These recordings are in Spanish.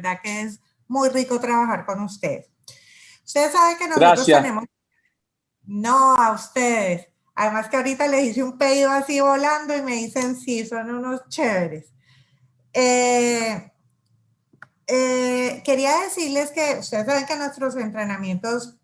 verdad que es muy rico trabajar con ustedes. Ustedes saben que nosotros Gracias. tenemos... No, a ustedes. Además que ahorita les hice un pedido así volando y me dicen sí, son unos chéveres. Quería decirles que ustedes saben que nuestros entrenamientos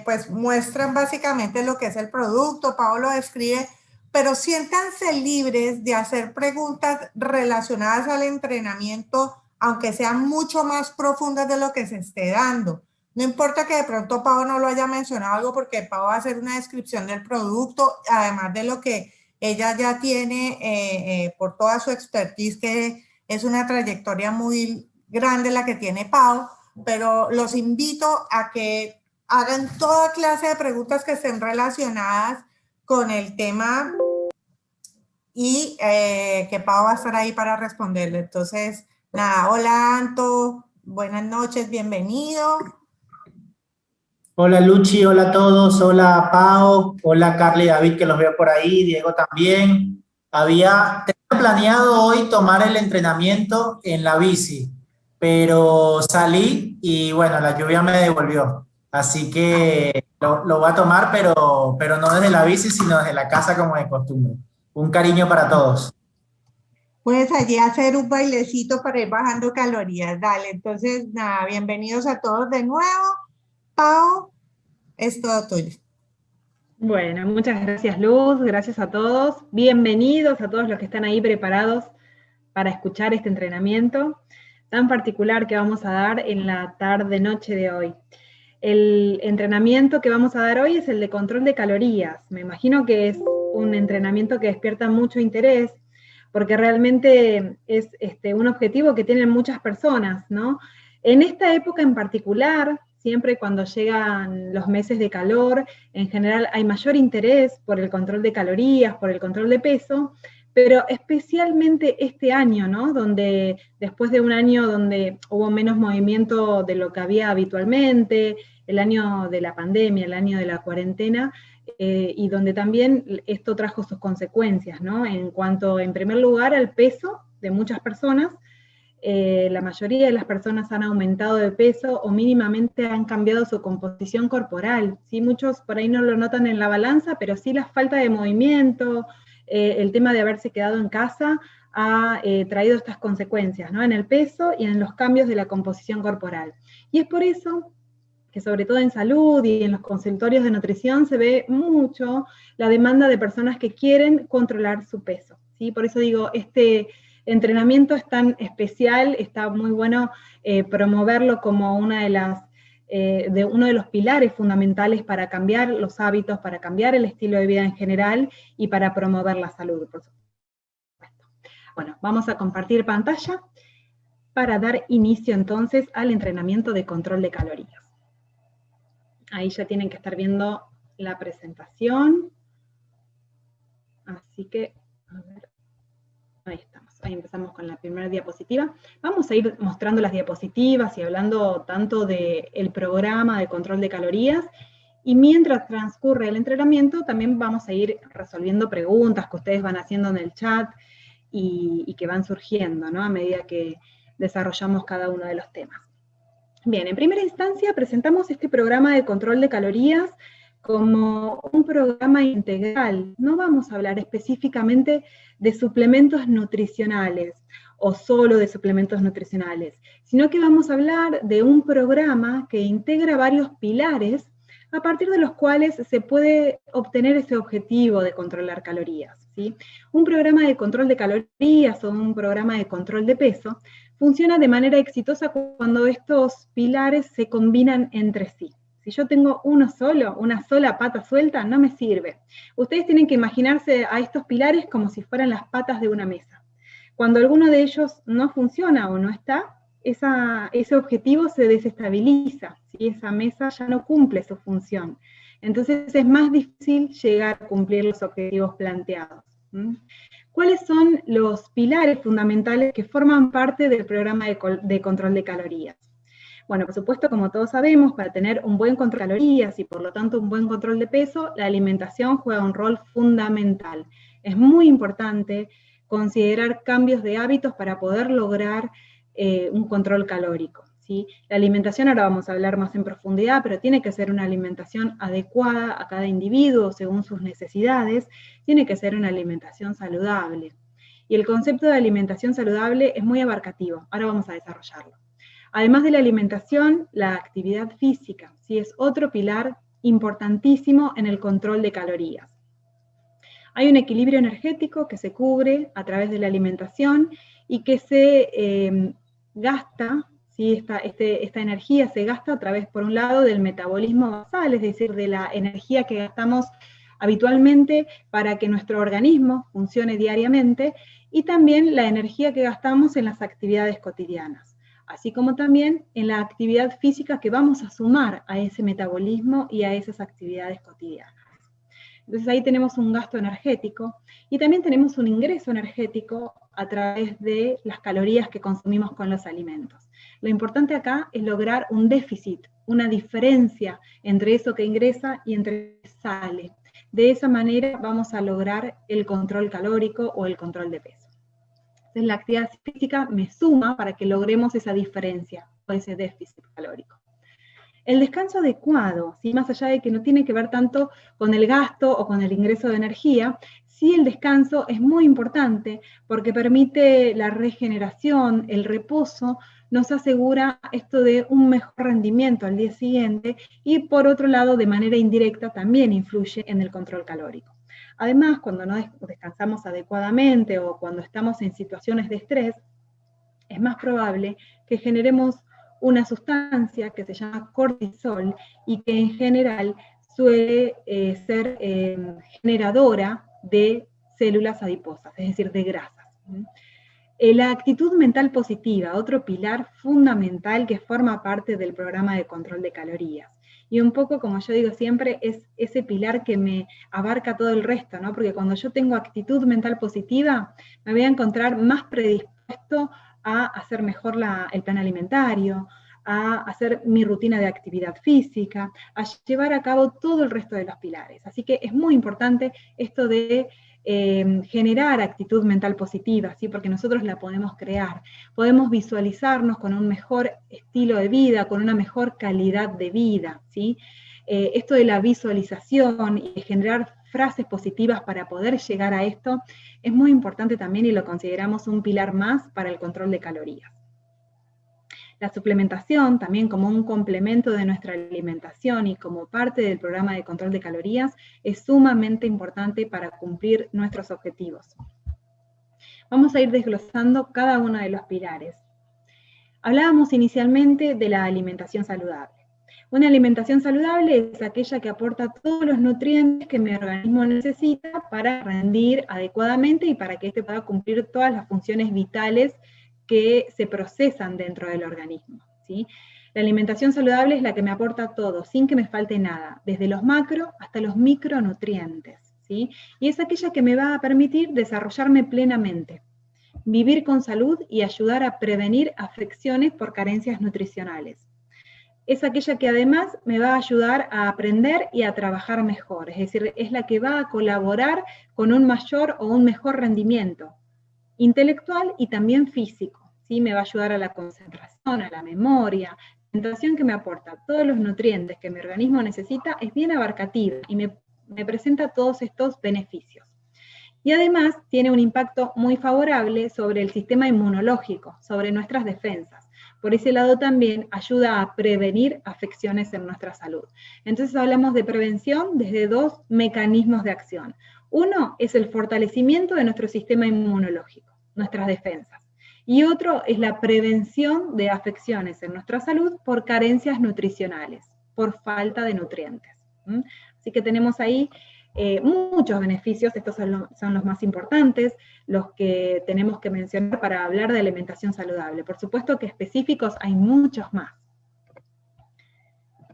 pues muestran básicamente lo que es el producto, Pau lo describe, pero siéntanse libres de hacer preguntas relacionadas al entrenamiento, aunque sean mucho más profundas de lo que se esté dando. No importa que de pronto Pau no lo haya mencionado algo, porque Pau va a hacer una descripción del producto, además de lo que ella ya tiene por toda su expertise, que es una trayectoria muy grande la que tiene Pau, pero los invito a que hagan toda clase de preguntas que estén relacionadas con el tema y que Pau va a estar ahí para responderle. Entonces, nada, hola Anto, buenas noches, bienvenido. Hola Luchi, hola a todos, hola Pau, hola Carly y David que los veo por ahí, Diego también. Tenía planeado hoy tomar el entrenamiento en la bici, pero salí y bueno, la lluvia me devolvió. Así que lo voy a tomar, pero no desde la bici, sino desde la casa como de costumbre. Un cariño para todos. Puedes allí hacer un bailecito para ir bajando calorías. Dale, entonces, nada, bienvenidos a todos de nuevo. Pau, es todo tuyo. Bueno, muchas gracias Luz, gracias a todos. Bienvenidos a todos los que están ahí preparados para escuchar este entrenamiento tan particular que vamos a dar en la tarde-noche de hoy. El entrenamiento que vamos a dar hoy es el de control de calorías. Me imagino que es un entrenamiento que despierta mucho interés, porque realmente es un objetivo que tienen muchas personas, ¿no? En esta época en particular, siempre cuando llegan los meses de calor, en general hay mayor interés por el control de calorías, por el control de peso, pero especialmente este año, ¿no? Donde después de un año donde hubo menos movimiento de lo que había habitualmente, el año de la pandemia, el año de la cuarentena, y donde también esto trajo sus consecuencias, ¿no? En cuanto, en primer lugar, al peso de muchas personas. La mayoría de las personas han aumentado de peso o mínimamente han cambiado su composición corporal, ¿sí? Muchos por ahí no lo notan en la balanza, pero sí la falta de movimiento, el tema de haberse quedado en casa ha traído estas consecuencias, ¿no? En el peso y en los cambios de la composición corporal. Y es por eso que sobre todo en salud y en los consultorios de nutrición se ve mucho la demanda de personas que quieren controlar su peso, ¿sí? Por eso digo, este entrenamiento es tan especial, está muy bueno promoverlo como uno de los pilares fundamentales para cambiar los hábitos, para cambiar el estilo de vida en general y para promover la salud, por supuesto. Bueno, vamos a compartir pantalla para dar inicio entonces al entrenamiento de control de calorías. Ahí ya tienen que estar viendo la presentación. Así que, a ver, ahí estamos. Ahí empezamos con la primera diapositiva. Vamos a ir mostrando las diapositivas y hablando tanto del programa de control de calorías. Y mientras transcurre el entrenamiento, también vamos a ir resolviendo preguntas que ustedes van haciendo en el chat y que van surgiendo, ¿no? A medida que desarrollamos cada uno de los temas. Bien, en primera instancia presentamos este programa de control de calorías como un programa integral. No vamos a hablar específicamente de suplementos nutricionales o solo de suplementos nutricionales, sino que vamos a hablar de un programa que integra varios pilares a partir de los cuales se puede obtener ese objetivo de controlar calorías, ¿sí? Un programa de control de calorías o un programa de control de peso funciona de manera exitosa cuando estos pilares se combinan entre sí. Si yo tengo uno solo, una sola pata suelta, no me sirve. Ustedes tienen que imaginarse a estos pilares como si fueran las patas de una mesa. Cuando alguno de ellos no funciona o no está, ese objetivo se desestabiliza, ¿sí? Esa mesa ya no cumple su función. Entonces es más difícil llegar a cumplir los objetivos planteados. ¿Cuáles son los pilares fundamentales que forman parte del programa de control de calorías? Bueno, por supuesto, como todos sabemos, para tener un buen control de calorías y por lo tanto un buen control de peso, la alimentación juega un rol fundamental. Es muy importante considerar cambios de hábitos para poder lograr un control calórico, ¿sí? La alimentación, ahora vamos a hablar más en profundidad, pero tiene que ser una alimentación adecuada a cada individuo según sus necesidades, tiene que ser una alimentación saludable. Y el concepto de alimentación saludable es muy abarcativo, ahora vamos a desarrollarlo. Además de la alimentación, la actividad física, ¿sí? Es otro pilar importantísimo en el control de calorías. Hay un equilibrio energético que se cubre a través de la alimentación y que se gasta, ¿sí? Esta energía se gasta a través, por un lado, del metabolismo basal, es decir, de la energía que gastamos habitualmente para que nuestro organismo funcione diariamente, y también la energía que gastamos en las actividades cotidianas, así como también en la actividad física que vamos a sumar a ese metabolismo y a esas actividades cotidianas. Entonces ahí tenemos un gasto energético y también tenemos un ingreso energético a través de las calorías que consumimos con los alimentos. Lo importante acá es lograr un déficit, una diferencia entre eso que ingresa y entre eso que sale. De esa manera vamos a lograr el control calórico o el control de peso. Entonces la actividad física me suma para que logremos esa diferencia o ese déficit calórico. El descanso adecuado, ¿sí? Más allá de que no tiene que ver tanto con el gasto o con el ingreso de energía, sí el descanso es muy importante porque permite la regeneración, el reposo, nos asegura esto de un mejor rendimiento al día siguiente y por otro lado, de manera indirecta, también influye en el control calórico. Además, cuando no descansamos adecuadamente o cuando estamos en situaciones de estrés, es más probable que generemos una sustancia que se llama cortisol y que en general suele ser generadora de células adiposas, es decir, de grasas. La actitud mental positiva, otro pilar fundamental que forma parte del programa de control de calorías. Y un poco, como yo digo siempre, es ese pilar que me abarca todo el resto, ¿no? Porque cuando yo tengo actitud mental positiva, me voy a encontrar más predispuesto a hacer mejor el plan alimentario, a hacer mi rutina de actividad física, a llevar a cabo todo el resto de los pilares. Así que es muy importante esto de generar actitud mental positiva, ¿sí? Porque nosotros la podemos crear. Podemos visualizarnos con un mejor estilo de vida, con una mejor calidad de vida, ¿sí? Esto de la visualización y de generar frases positivas para poder llegar a esto es muy importante también y lo consideramos un pilar más para el control de calorías. La suplementación, también como un complemento de nuestra alimentación y como parte del programa de control de calorías, es sumamente importante para cumplir nuestros objetivos. Vamos a ir desglosando cada uno de los pilares. Hablábamos inicialmente de la alimentación saludable. Una alimentación saludable es aquella que aporta todos los nutrientes que mi organismo necesita para rendir adecuadamente y para que éste pueda cumplir todas las funciones vitales que se procesan dentro del organismo, ¿sí? La alimentación saludable es la que me aporta todo, sin que me falte nada, desde los macro hasta los micronutrientes, ¿sí? Y es aquella que me va a permitir desarrollarme plenamente, vivir con salud y ayudar a prevenir afecciones por carencias nutricionales. Es aquella que además me va a ayudar a aprender y a trabajar mejor, es decir, es la que va a colaborar con un mayor o un mejor rendimiento intelectual y también físico, ¿sí? Me va a ayudar a la concentración, a la memoria. La alimentación que me aporta todos los nutrientes que mi organismo necesita es bien abarcativa y me presenta todos estos beneficios. Y además tiene un impacto muy favorable sobre el sistema inmunológico, sobre nuestras defensas. Por ese lado también ayuda a prevenir afecciones en nuestra salud. Entonces hablamos de prevención desde dos mecanismos de acción. Uno es el fortalecimiento de nuestro sistema inmunológico, nuestras defensas. Y otro es la prevención de afecciones en nuestra salud por carencias nutricionales, por falta de nutrientes. Así que tenemos ahí muchos beneficios, estos son los más importantes, los que tenemos que mencionar para hablar de alimentación saludable. Por supuesto que específicos hay muchos más.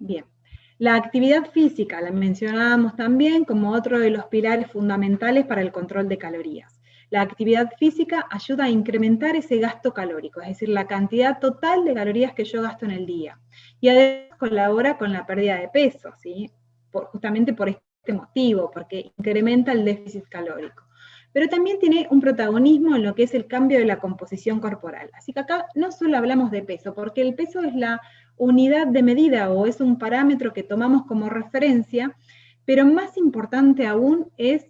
Bien. La actividad física la mencionábamos también como otro de los pilares fundamentales para el control de calorías. La actividad física ayuda a incrementar ese gasto calórico, es decir, la cantidad total de calorías que yo gasto en el día. Y además colabora con la pérdida de peso, ¿sí? Justamente por este motivo, porque incrementa el déficit calórico. pero también tiene un protagonismo en lo que es el cambio de la composición corporal. Así que acá no solo hablamos de peso, porque el peso es la unidad de medida o es un parámetro que tomamos como referencia, pero más importante aún es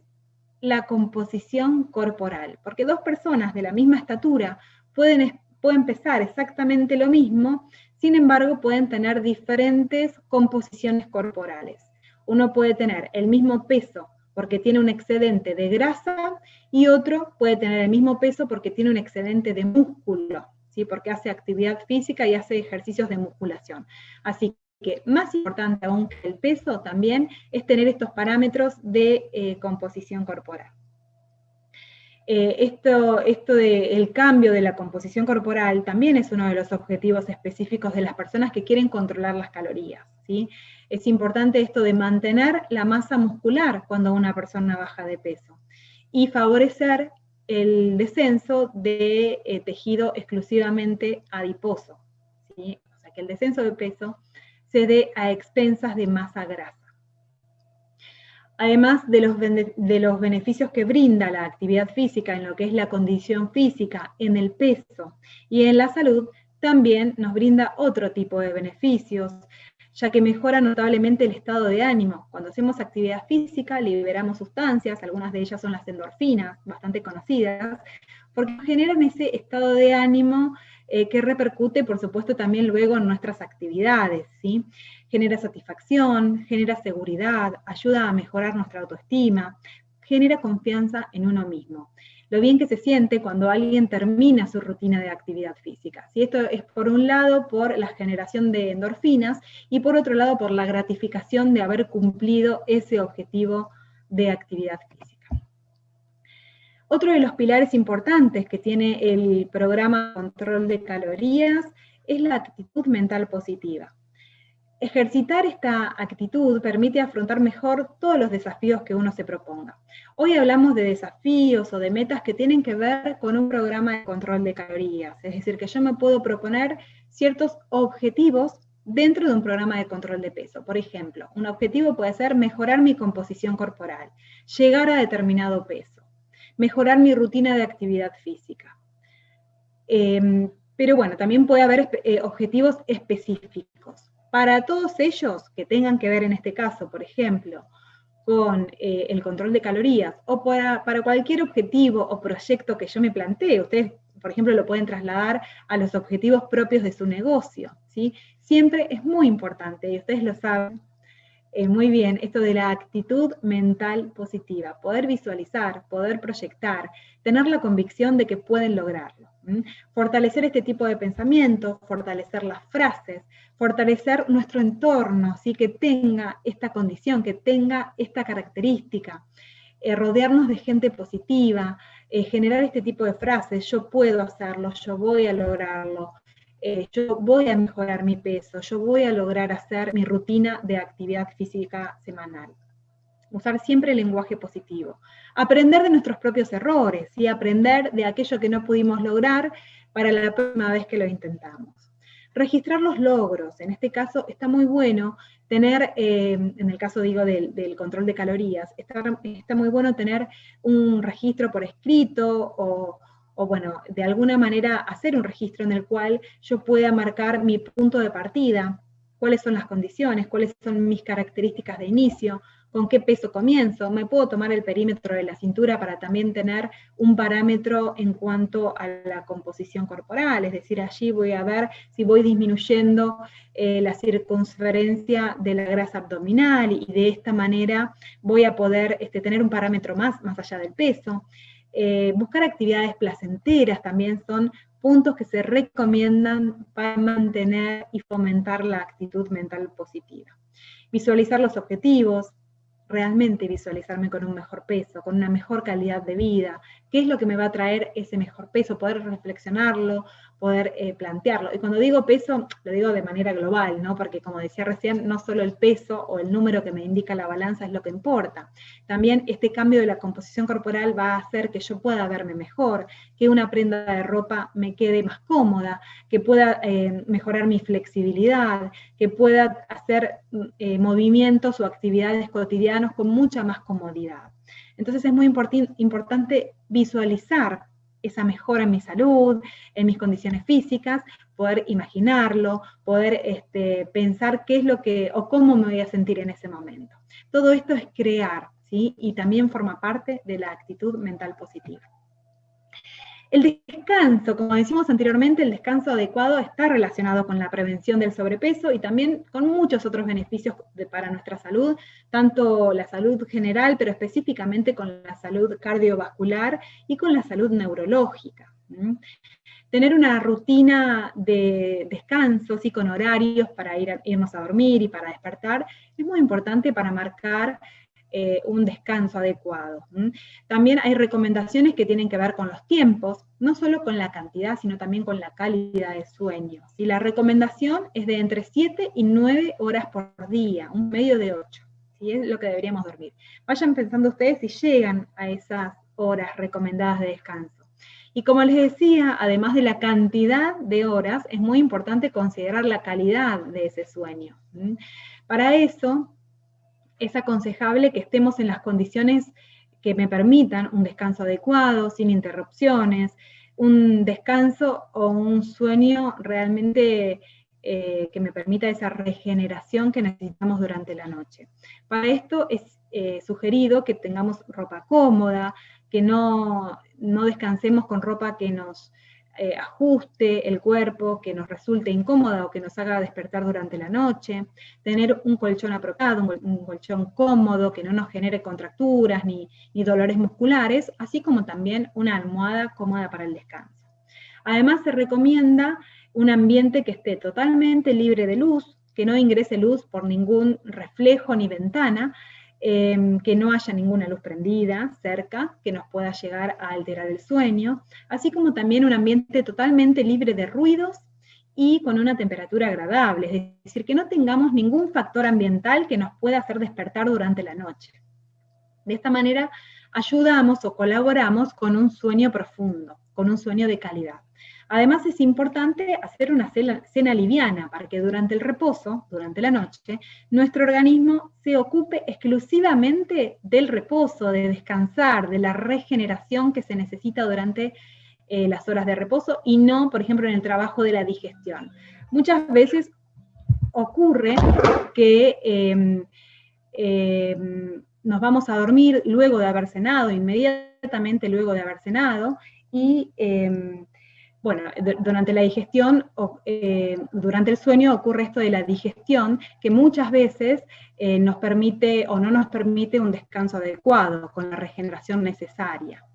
la composición corporal, porque dos personas de la misma estatura pueden pesar exactamente lo mismo, sin embargo pueden tener diferentes composiciones corporales. Uno puede tener el mismo peso porque tiene un excedente de grasa y otro puede tener el mismo peso porque tiene un excedente de músculo, ¿sí? Porque hace actividad física y hace ejercicios de musculación. Así que más importante aún que el peso también es tener estos parámetros de composición corporal. Esto del cambio de la composición corporal también es uno de los objetivos específicos de las personas que quieren controlar las calorías, ¿sí? Es importante esto de mantener la masa muscular cuando una persona baja de peso y favorecer el descenso de tejido exclusivamente adiposo, ¿sí? O sea, que el descenso de peso se dé a expensas de masa grasa. Además de los beneficios que brinda la actividad física en lo que es la condición física, en el peso y en la salud, también nos brinda otro tipo de beneficios, ya que mejora notablemente el estado de ánimo. Cuando hacemos actividad física liberamos sustancias, algunas de ellas son las endorfinas, bastante conocidas, porque generan ese estado de ánimo que repercute, por supuesto, también luego en nuestras actividades, ¿sí? Genera satisfacción, genera seguridad, ayuda a mejorar nuestra autoestima, genera confianza en uno mismo. Lo bien que se siente cuando alguien termina su rutina de actividad física. ¿Sí? Esto es por un lado por la generación de endorfinas y por otro lado por la gratificación de haber cumplido ese objetivo de actividad física. Otro de los pilares importantes que tiene el programa de control de calorías es la actitud mental positiva. Ejercitar esta actitud permite afrontar mejor todos los desafíos que uno se proponga. Hoy hablamos de desafíos o de metas que tienen que ver con un programa de control de calorías, es decir, que yo me puedo proponer ciertos objetivos dentro de un programa de control de peso. Por ejemplo, un objetivo puede ser mejorar mi composición corporal, llegar a determinado peso, mejorar mi rutina de actividad física. Pero bueno, también puede haber objetivos específicos. Para todos ellos que tengan que ver en este caso, por ejemplo, con el control de calorías, o para cualquier objetivo o proyecto que yo me plantee, ustedes, por ejemplo, lo pueden trasladar a los objetivos propios de su negocio, ¿sí? Siempre es muy importante, y ustedes lo saben muy bien, esto de la actitud mental positiva, poder visualizar, poder proyectar, tener la convicción de que pueden lograrlo. Fortalecer este tipo de pensamientos, fortalecer las frases, fortalecer nuestro entorno, ¿sí? Que tenga esta condición, que tenga esta característica, rodearnos de gente positiva, generar este tipo de frases, yo puedo hacerlo, yo voy a lograrlo, yo voy a mejorar mi peso, yo voy a lograr hacer mi rutina de actividad física semanal. Usar siempre el lenguaje positivo. Aprender de nuestros propios errores y aprender de aquello que no pudimos lograr para la próxima vez que lo intentamos. Registrar los logros. En este caso está muy bueno tener, en el caso digo del control de calorías, está muy bueno tener un registro por escrito o bueno, de alguna manera hacer un registro en el cual yo pueda marcar mi punto de partida, cuáles son las condiciones, cuáles son mis características de inicio, con qué peso comienzo, me puedo tomar el perímetro de la cintura para también tener un parámetro en cuanto a la composición corporal, es decir, allí voy a ver si voy disminuyendo la circunferencia de la grasa abdominal y de esta manera voy a poder tener un parámetro más allá del peso. Buscar actividades placenteras también son puntos que se recomiendan para mantener y fomentar la actitud mental positiva. Visualizar los objetivos, realmente visualizarme con un mejor peso, con una mejor calidad de vida, qué es lo que me va a traer ese mejor peso, poder reflexionarlo, poder plantearlo. Y cuando digo peso, lo digo de manera global, ¿no? Porque como decía recién, no solo el peso o el número que me indica la balanza es lo que importa. También este cambio de la composición corporal va a hacer que yo pueda verme mejor, que una prenda de ropa me quede más cómoda, que pueda mejorar mi flexibilidad, que pueda hacer movimientos o actividades cotidianas con mucha más comodidad. Entonces es muy importante visualizar esa mejora en mi salud, en mis condiciones físicas, poder imaginarlo, poder pensar qué es lo que, o cómo me voy a sentir en ese momento. Todo esto es crear, ¿sí? Y también forma parte de la actitud mental positiva. El descanso, como decimos anteriormente, el descanso adecuado está relacionado con la prevención del sobrepeso y también con muchos otros beneficios para nuestra salud, tanto la salud general, pero específicamente con la salud cardiovascular y con la salud neurológica. Tener una rutina de descansos y con horarios para irnos a dormir y para despertar es muy importante para marcar un descanso adecuado. También hay recomendaciones que tienen que ver con los tiempos, no solo con la cantidad, sino también con la calidad de sueño. Y la recomendación es de entre 7 y 9 horas por día, un medio de 8, ¿sí? Es lo que deberíamos dormir. Vayan pensando ustedes si llegan a esas horas recomendadas de descanso. Y como les decía, además de la cantidad de horas, es muy importante considerar la calidad de ese sueño. Para eso, es aconsejable que estemos en las condiciones que me permitan un descanso adecuado, sin interrupciones, un descanso o un sueño realmente que me permita esa regeneración que necesitamos durante la noche. Para esto es sugerido que tengamos ropa cómoda, que no descansemos con ropa que nos ajuste el cuerpo, que nos resulte incómoda o que nos haga despertar durante la noche, tener un colchón apropiado, un colchón cómodo, que no nos genere contracturas ni dolores musculares, así como también una almohada cómoda para el descanso. Además, se recomienda un ambiente que esté totalmente libre de luz, que no ingrese luz por ningún reflejo ni ventana, que no haya ninguna luz prendida cerca, que nos pueda llegar a alterar el sueño, así como también un ambiente totalmente libre de ruidos y con una temperatura agradable, es decir, que no tengamos ningún factor ambiental que nos pueda hacer despertar durante la noche. De esta manera ayudamos o colaboramos con un sueño profundo, con un sueño de calidad. Además, es importante hacer una cena liviana para que durante el reposo, durante la noche, nuestro organismo se ocupe exclusivamente del reposo, de descansar, de la regeneración que se necesita durante las horas de reposo y no, por ejemplo, en el trabajo de la digestión. Muchas veces ocurre que nos vamos a dormir luego de haber cenado, inmediatamente luego de haber cenado, y bueno, durante la digestión, durante el sueño ocurre esto de la digestión, que muchas veces nos permite o no nos permite un descanso adecuado, con la regeneración necesaria.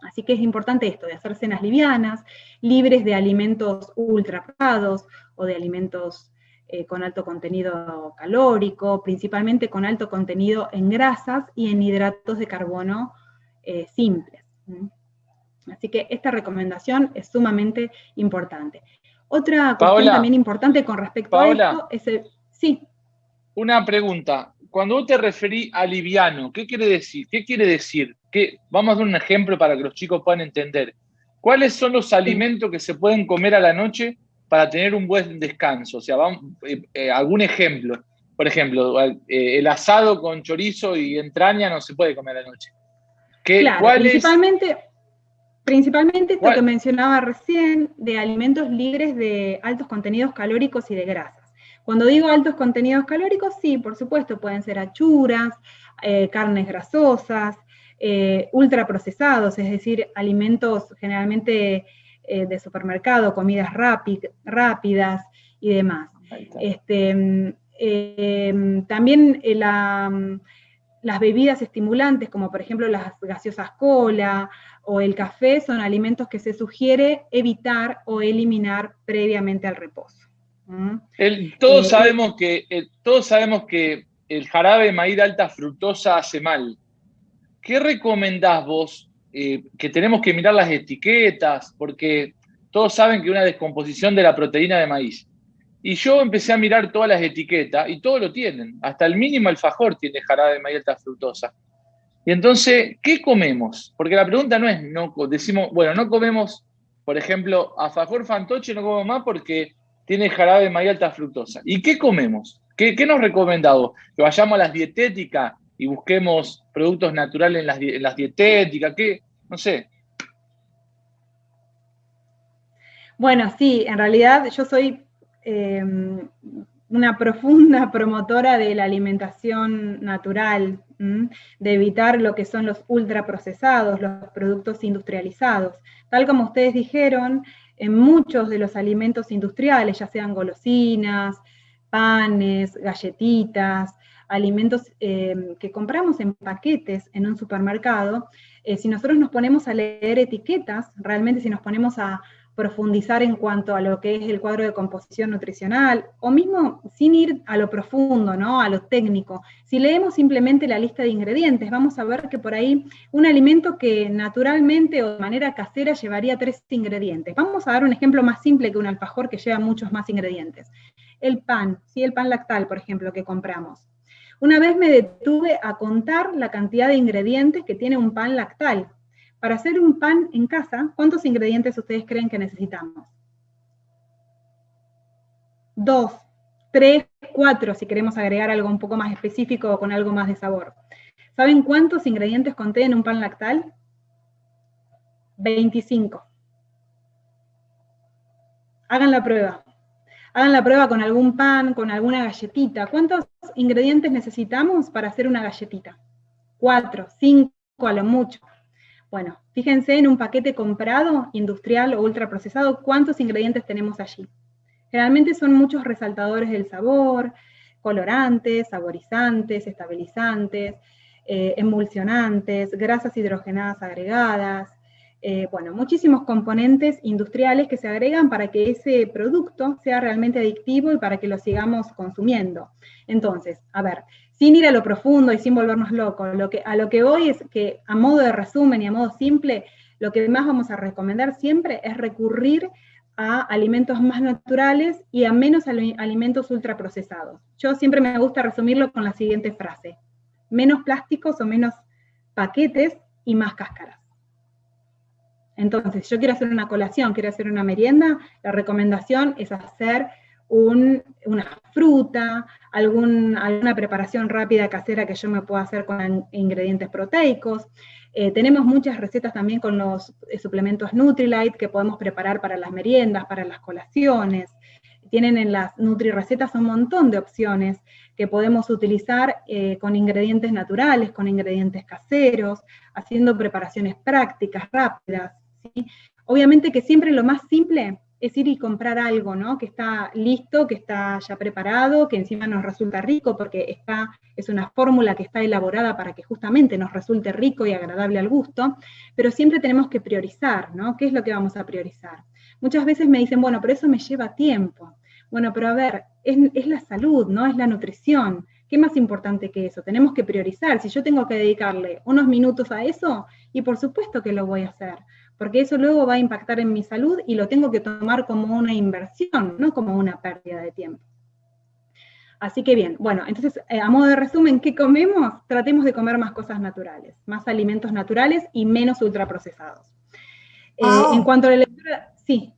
Así que es importante esto, de hacer cenas livianas, libres de alimentos ultraprocesados o de alimentos con alto contenido calórico, principalmente con alto contenido en grasas y en hidratos de carbono simples. Así que esta recomendación es sumamente importante. Otra cuestión también importante con respecto a esto es el... Sí. Una pregunta. Cuando vos te referís a liviano, ¿qué quiere decir? ¿Qué quiere decir? Vamos a dar un ejemplo para que los chicos puedan entender. ¿Cuáles son los alimentos que se pueden comer a la noche para tener un buen descanso? O sea, algún ejemplo. Por ejemplo, el asado con chorizo y entraña no se puede comer a la noche. Claro, principalmente esto que mencionaba recién, de alimentos libres de altos contenidos calóricos y de grasas. Cuando digo altos contenidos calóricos, sí, por supuesto, pueden ser achuras, carnes grasosas, ultraprocesados, es decir, alimentos generalmente de supermercado, comidas rápidas y demás. También las bebidas estimulantes, como por ejemplo las gaseosas cola o el café, son alimentos que se sugiere evitar o eliminar previamente al reposo. Todos sabemos que el jarabe de maíz de alta fructosa hace mal. ¿Qué recomendás vos? Que tenemos que mirar las etiquetas, porque todos saben que hay una descomposición de la proteína de maíz. Y yo empecé a mirar todas las etiquetas y todo lo tienen. Hasta el mínimo alfajor tiene jarabe de maíz alta fructosa. Y entonces, ¿qué comemos? Porque la pregunta no es, decimos, bueno, no comemos, por ejemplo, alfajor fantoche, no comemos más porque tiene jarabe de maíz alta fructosa. ¿Y qué comemos? ¿Qué nos recomendás vos? Que vayamos a las dietéticas y busquemos productos naturales en las dietéticas, ¿qué? No sé. Bueno, sí, en realidad yo soy una profunda promotora de la alimentación natural, de evitar lo que son los ultraprocesados, los productos industrializados. Tal como ustedes dijeron, en muchos de los alimentos industriales, ya sean golosinas, panes, galletitas, alimentos que compramos en paquetes en un supermercado, si nosotros nos ponemos a leer etiquetas, realmente si nos ponemos a profundizar en cuanto a lo que es el cuadro de composición nutricional, o mismo sin ir a lo profundo, ¿no? A lo técnico. Si leemos simplemente la lista de ingredientes, vamos a ver que por ahí un alimento que naturalmente o de manera casera llevaría 3 ingredientes. Vamos a dar un ejemplo más simple que un alfajor que lleva muchos más ingredientes. El pan, ¿sí? El pan lactal, por ejemplo, que compramos. Una vez me detuve a contar la cantidad de ingredientes que tiene un pan lactal. Para hacer un pan en casa, ¿cuántos ingredientes ustedes creen que necesitamos? 2, 3, 4, si queremos agregar algo un poco más específico o con algo más de sabor. ¿Saben cuántos ingredientes contiene un pan lactal? 25. Hagan la prueba. Hagan la prueba con algún pan, con alguna galletita. ¿Cuántos ingredientes necesitamos para hacer una galletita? 4, 5 a lo mucho. Bueno, fíjense en un paquete comprado, industrial o ultraprocesado, ¿cuántos ingredientes tenemos allí? Generalmente son muchos resaltadores del sabor, colorantes, saborizantes, estabilizantes, emulsionantes, grasas hidrogenadas agregadas, bueno, muchísimos componentes industriales que se agregan para que ese producto sea realmente adictivo y para que lo sigamos consumiendo. Entonces, a ver, sin ir a lo profundo y sin volvernos locos, a lo que voy es que a modo de resumen y a modo simple, lo que más vamos a recomendar siempre es recurrir a alimentos más naturales y a menos alimentos ultraprocesados. Yo siempre me gusta resumirlo con la siguiente frase: menos plásticos o menos paquetes y más cáscaras. Entonces, yo quiero hacer una colación, quiero hacer una merienda, la recomendación es hacer una fruta, alguna preparación rápida casera que yo me pueda hacer con ingredientes proteicos. Tenemos muchas recetas también con los suplementos Nutrilite que podemos preparar para las meriendas, para las colaciones. Tienen en las Nutri-recetas un montón de opciones que podemos utilizar con ingredientes naturales, con ingredientes caseros, haciendo preparaciones prácticas, rápidas, ¿sí? Obviamente que siempre lo más simple es ir y comprar algo, ¿no? Que está listo, que está ya preparado, que encima nos resulta rico porque es una fórmula que está elaborada para que justamente nos resulte rico y agradable al gusto, pero siempre tenemos que priorizar, ¿no? ¿Qué es lo que vamos a priorizar? Muchas veces me dicen, bueno, pero eso me lleva tiempo. Bueno, pero a ver, es la salud, ¿no? Es la nutrición. ¿Qué más importante que eso? Tenemos que priorizar. Si yo tengo que dedicarle unos minutos a eso, y por supuesto que lo voy a hacer, porque eso luego va a impactar en mi salud y lo tengo que tomar como una inversión, no como una pérdida de tiempo. Así que bien, bueno, entonces, a modo de resumen, ¿qué comemos? Tratemos de comer más cosas naturales, más alimentos naturales y menos ultraprocesados. En cuanto a la lectura, sí.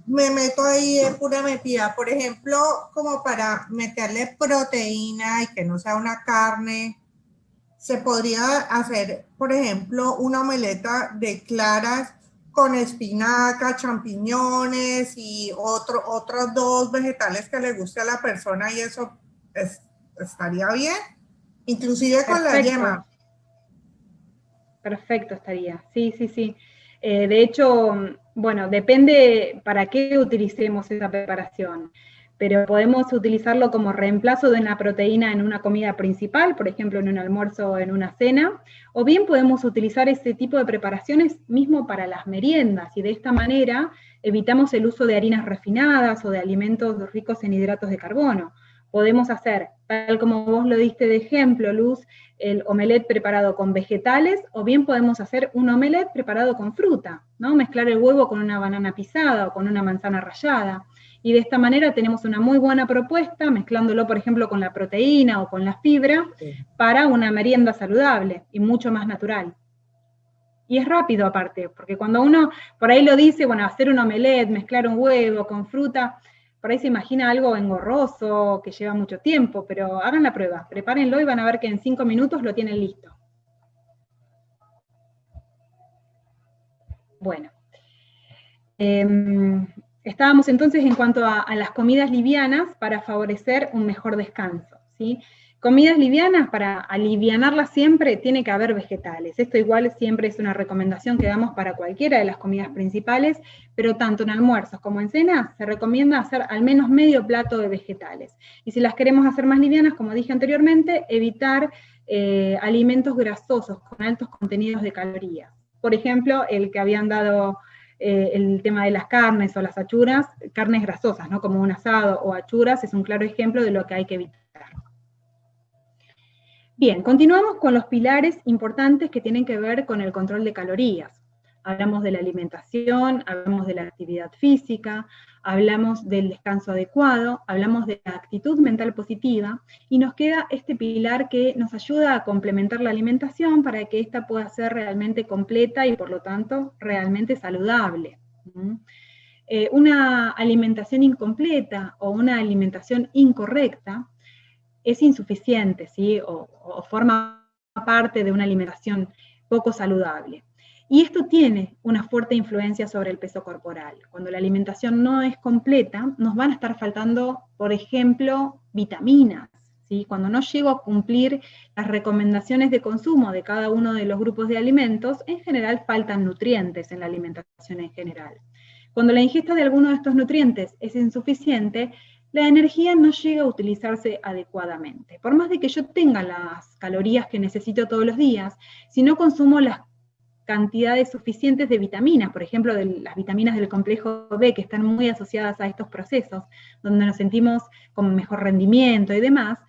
Me meto ahí de pura metida, por ejemplo, como para meterle proteína y que no sea una carne, se podría hacer, por ejemplo, una omeleta de claras con espinaca, champiñones y otros 2 vegetales que le guste a la persona y eso estaría bien, inclusive con la yema. Perfecto estaría, sí, sí, sí. De hecho, bueno, depende para qué utilicemos esa preparación, pero podemos utilizarlo como reemplazo de una proteína en una comida principal, por ejemplo, en un almuerzo o en una cena, o bien podemos utilizar ese tipo de preparaciones mismo para las meriendas, y de esta manera evitamos el uso de harinas refinadas o de alimentos ricos en hidratos de carbono. Podemos hacer, tal como vos lo diste de ejemplo, Luz, el omelette preparado con vegetales, o bien podemos hacer un omelette preparado con fruta, ¿no? Mezclar el huevo con una banana pisada o con una manzana rallada. Y de esta manera tenemos una muy buena propuesta, mezclándolo, por ejemplo, con la proteína o con la fibra, para una merienda saludable y mucho más natural. Y es rápido aparte, porque cuando uno por ahí lo dice, bueno, hacer un omelette, mezclar un huevo con fruta, por ahí se imagina algo engorroso, que lleva mucho tiempo, pero hagan la prueba, prepárenlo y van a ver que en 5 minutos lo tienen listo. Bueno. Estábamos entonces en cuanto a las comidas livianas para favorecer un mejor descanso, ¿sí? Comidas livianas, para alivianarlas siempre, tiene que haber vegetales. Esto igual siempre es una recomendación que damos para cualquiera de las comidas principales, pero tanto en almuerzos como en cenas se recomienda hacer al menos medio plato de vegetales. Y si las queremos hacer más livianas, como dije anteriormente, evitar alimentos grasosos con altos contenidos de calorías. Por ejemplo, el que habían dado el tema de las carnes o las achuras, carnes grasosas, ¿no? Como un asado o achuras, es un claro ejemplo de lo que hay que evitar. Bien, continuamos con los pilares importantes que tienen que ver con el control de calorías. Hablamos de la alimentación, hablamos de la actividad física, hablamos del descanso adecuado, hablamos de la actitud mental positiva, y nos queda este pilar que nos ayuda a complementar la alimentación para que ésta pueda ser realmente completa y por lo tanto realmente saludable. Una alimentación incompleta o una alimentación incorrecta es insuficiente, ¿sí? o forma parte de una alimentación poco saludable. Y esto tiene una fuerte influencia sobre el peso corporal. Cuando la alimentación no es completa, nos van a estar faltando, por ejemplo, vitaminas, ¿sí? Cuando no llego a cumplir las recomendaciones de consumo de cada uno de los grupos de alimentos, en general faltan nutrientes en la alimentación en general. Cuando la ingesta de alguno de estos nutrientes es insuficiente, la energía no llega a utilizarse adecuadamente. Por más de que yo tenga las calorías que necesito todos los días, si no consumo las cantidades suficientes de vitaminas, por ejemplo, de las vitaminas del complejo B, que están muy asociadas a estos procesos, donde nos sentimos con mejor rendimiento y demás,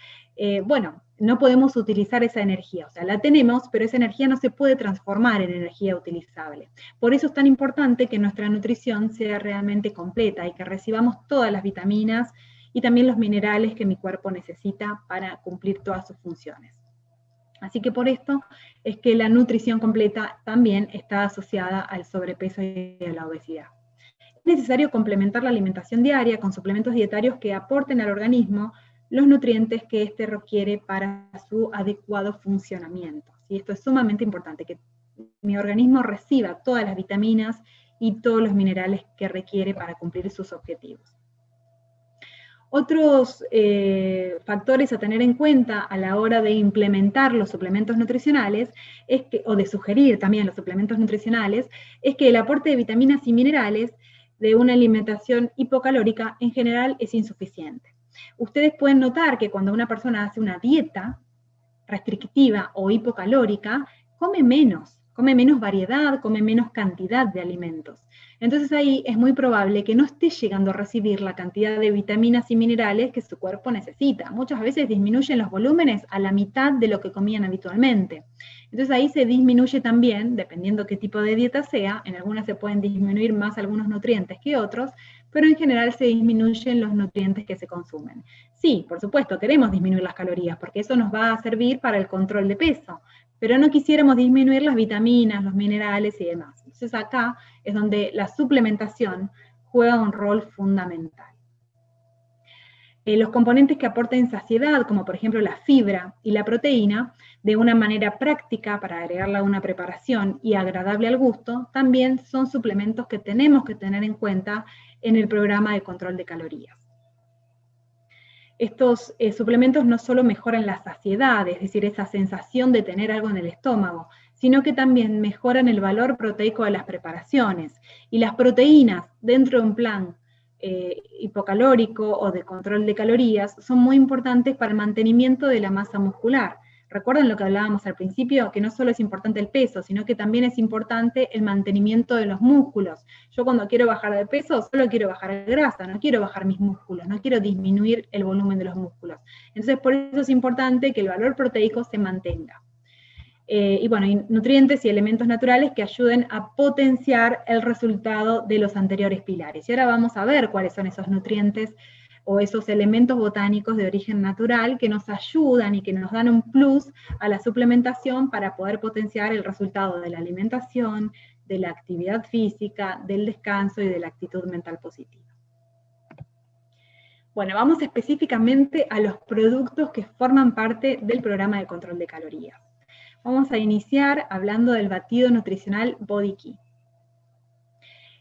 bueno, no podemos utilizar esa energía. O sea, la tenemos, pero esa energía no se puede transformar en energía utilizable. Por eso es tan importante que nuestra nutrición sea realmente completa y que recibamos todas las vitaminas y también los minerales que mi cuerpo necesita para cumplir todas sus funciones. Así que por esto es que la nutrición completa también está asociada al sobrepeso y a la obesidad. Es necesario complementar la alimentación diaria con suplementos dietarios que aporten al organismo los nutrientes que éste requiere para su adecuado funcionamiento. Y esto es sumamente importante, que mi organismo reciba todas las vitaminas y todos los minerales que requiere para cumplir sus objetivos. Otros factores a tener en cuenta a la hora de implementar los suplementos nutricionales, o de sugerir también los suplementos nutricionales, es que el aporte de vitaminas y minerales de una alimentación hipocalórica en general es insuficiente. Ustedes pueden notar que cuando una persona hace una dieta restrictiva o hipocalórica, come menos variedad, come menos cantidad de alimentos. Entonces ahí es muy probable que no esté llegando a recibir la cantidad de vitaminas y minerales que su cuerpo necesita. Muchas veces disminuyen los volúmenes a la mitad de lo que comían habitualmente. Entonces ahí se disminuye también, dependiendo qué tipo de dieta sea, en algunas se pueden disminuir más algunos nutrientes que otros, pero en general se disminuyen los nutrientes que se consumen. Sí, por supuesto, queremos disminuir las calorías, porque eso nos va a servir para el control de peso, pero no quisiéramos disminuir las vitaminas, los minerales y demás. Entonces acá es donde la suplementación juega un rol fundamental. Los componentes que aporten saciedad, como por ejemplo la fibra y la proteína, de una manera práctica para agregarla a una preparación y agradable al gusto, también son suplementos que tenemos que tener en cuenta en el programa de control de calorías. Estos suplementos no solo mejoran la saciedad, es decir, esa sensación de tener algo en el estómago, sino que también mejoran el valor proteico de las preparaciones. Y las proteínas dentro de un plan hipocalórico o de control de calorías son muy importantes para el mantenimiento de la masa muscular. Recuerden lo que hablábamos al principio, que no solo es importante el peso, sino que también es importante el mantenimiento de los músculos. Yo cuando quiero bajar de peso, solo quiero bajar grasa, no quiero bajar mis músculos, no quiero disminuir el volumen de los músculos. Entonces, por eso es importante que el valor proteico se mantenga. Y bueno, y nutrientes y elementos naturales que ayuden a potenciar el resultado de los anteriores pilares. Y ahora vamos a ver cuáles son esos nutrientes o esos elementos botánicos de origen natural que nos ayudan y que nos dan un plus a la suplementación para poder potenciar el resultado de la alimentación, de la actividad física, del descanso y de la actitud mental positiva. Bueno, vamos específicamente a los productos que forman parte del programa de control de calorías. Vamos a iniciar hablando del batido nutricional Body Key.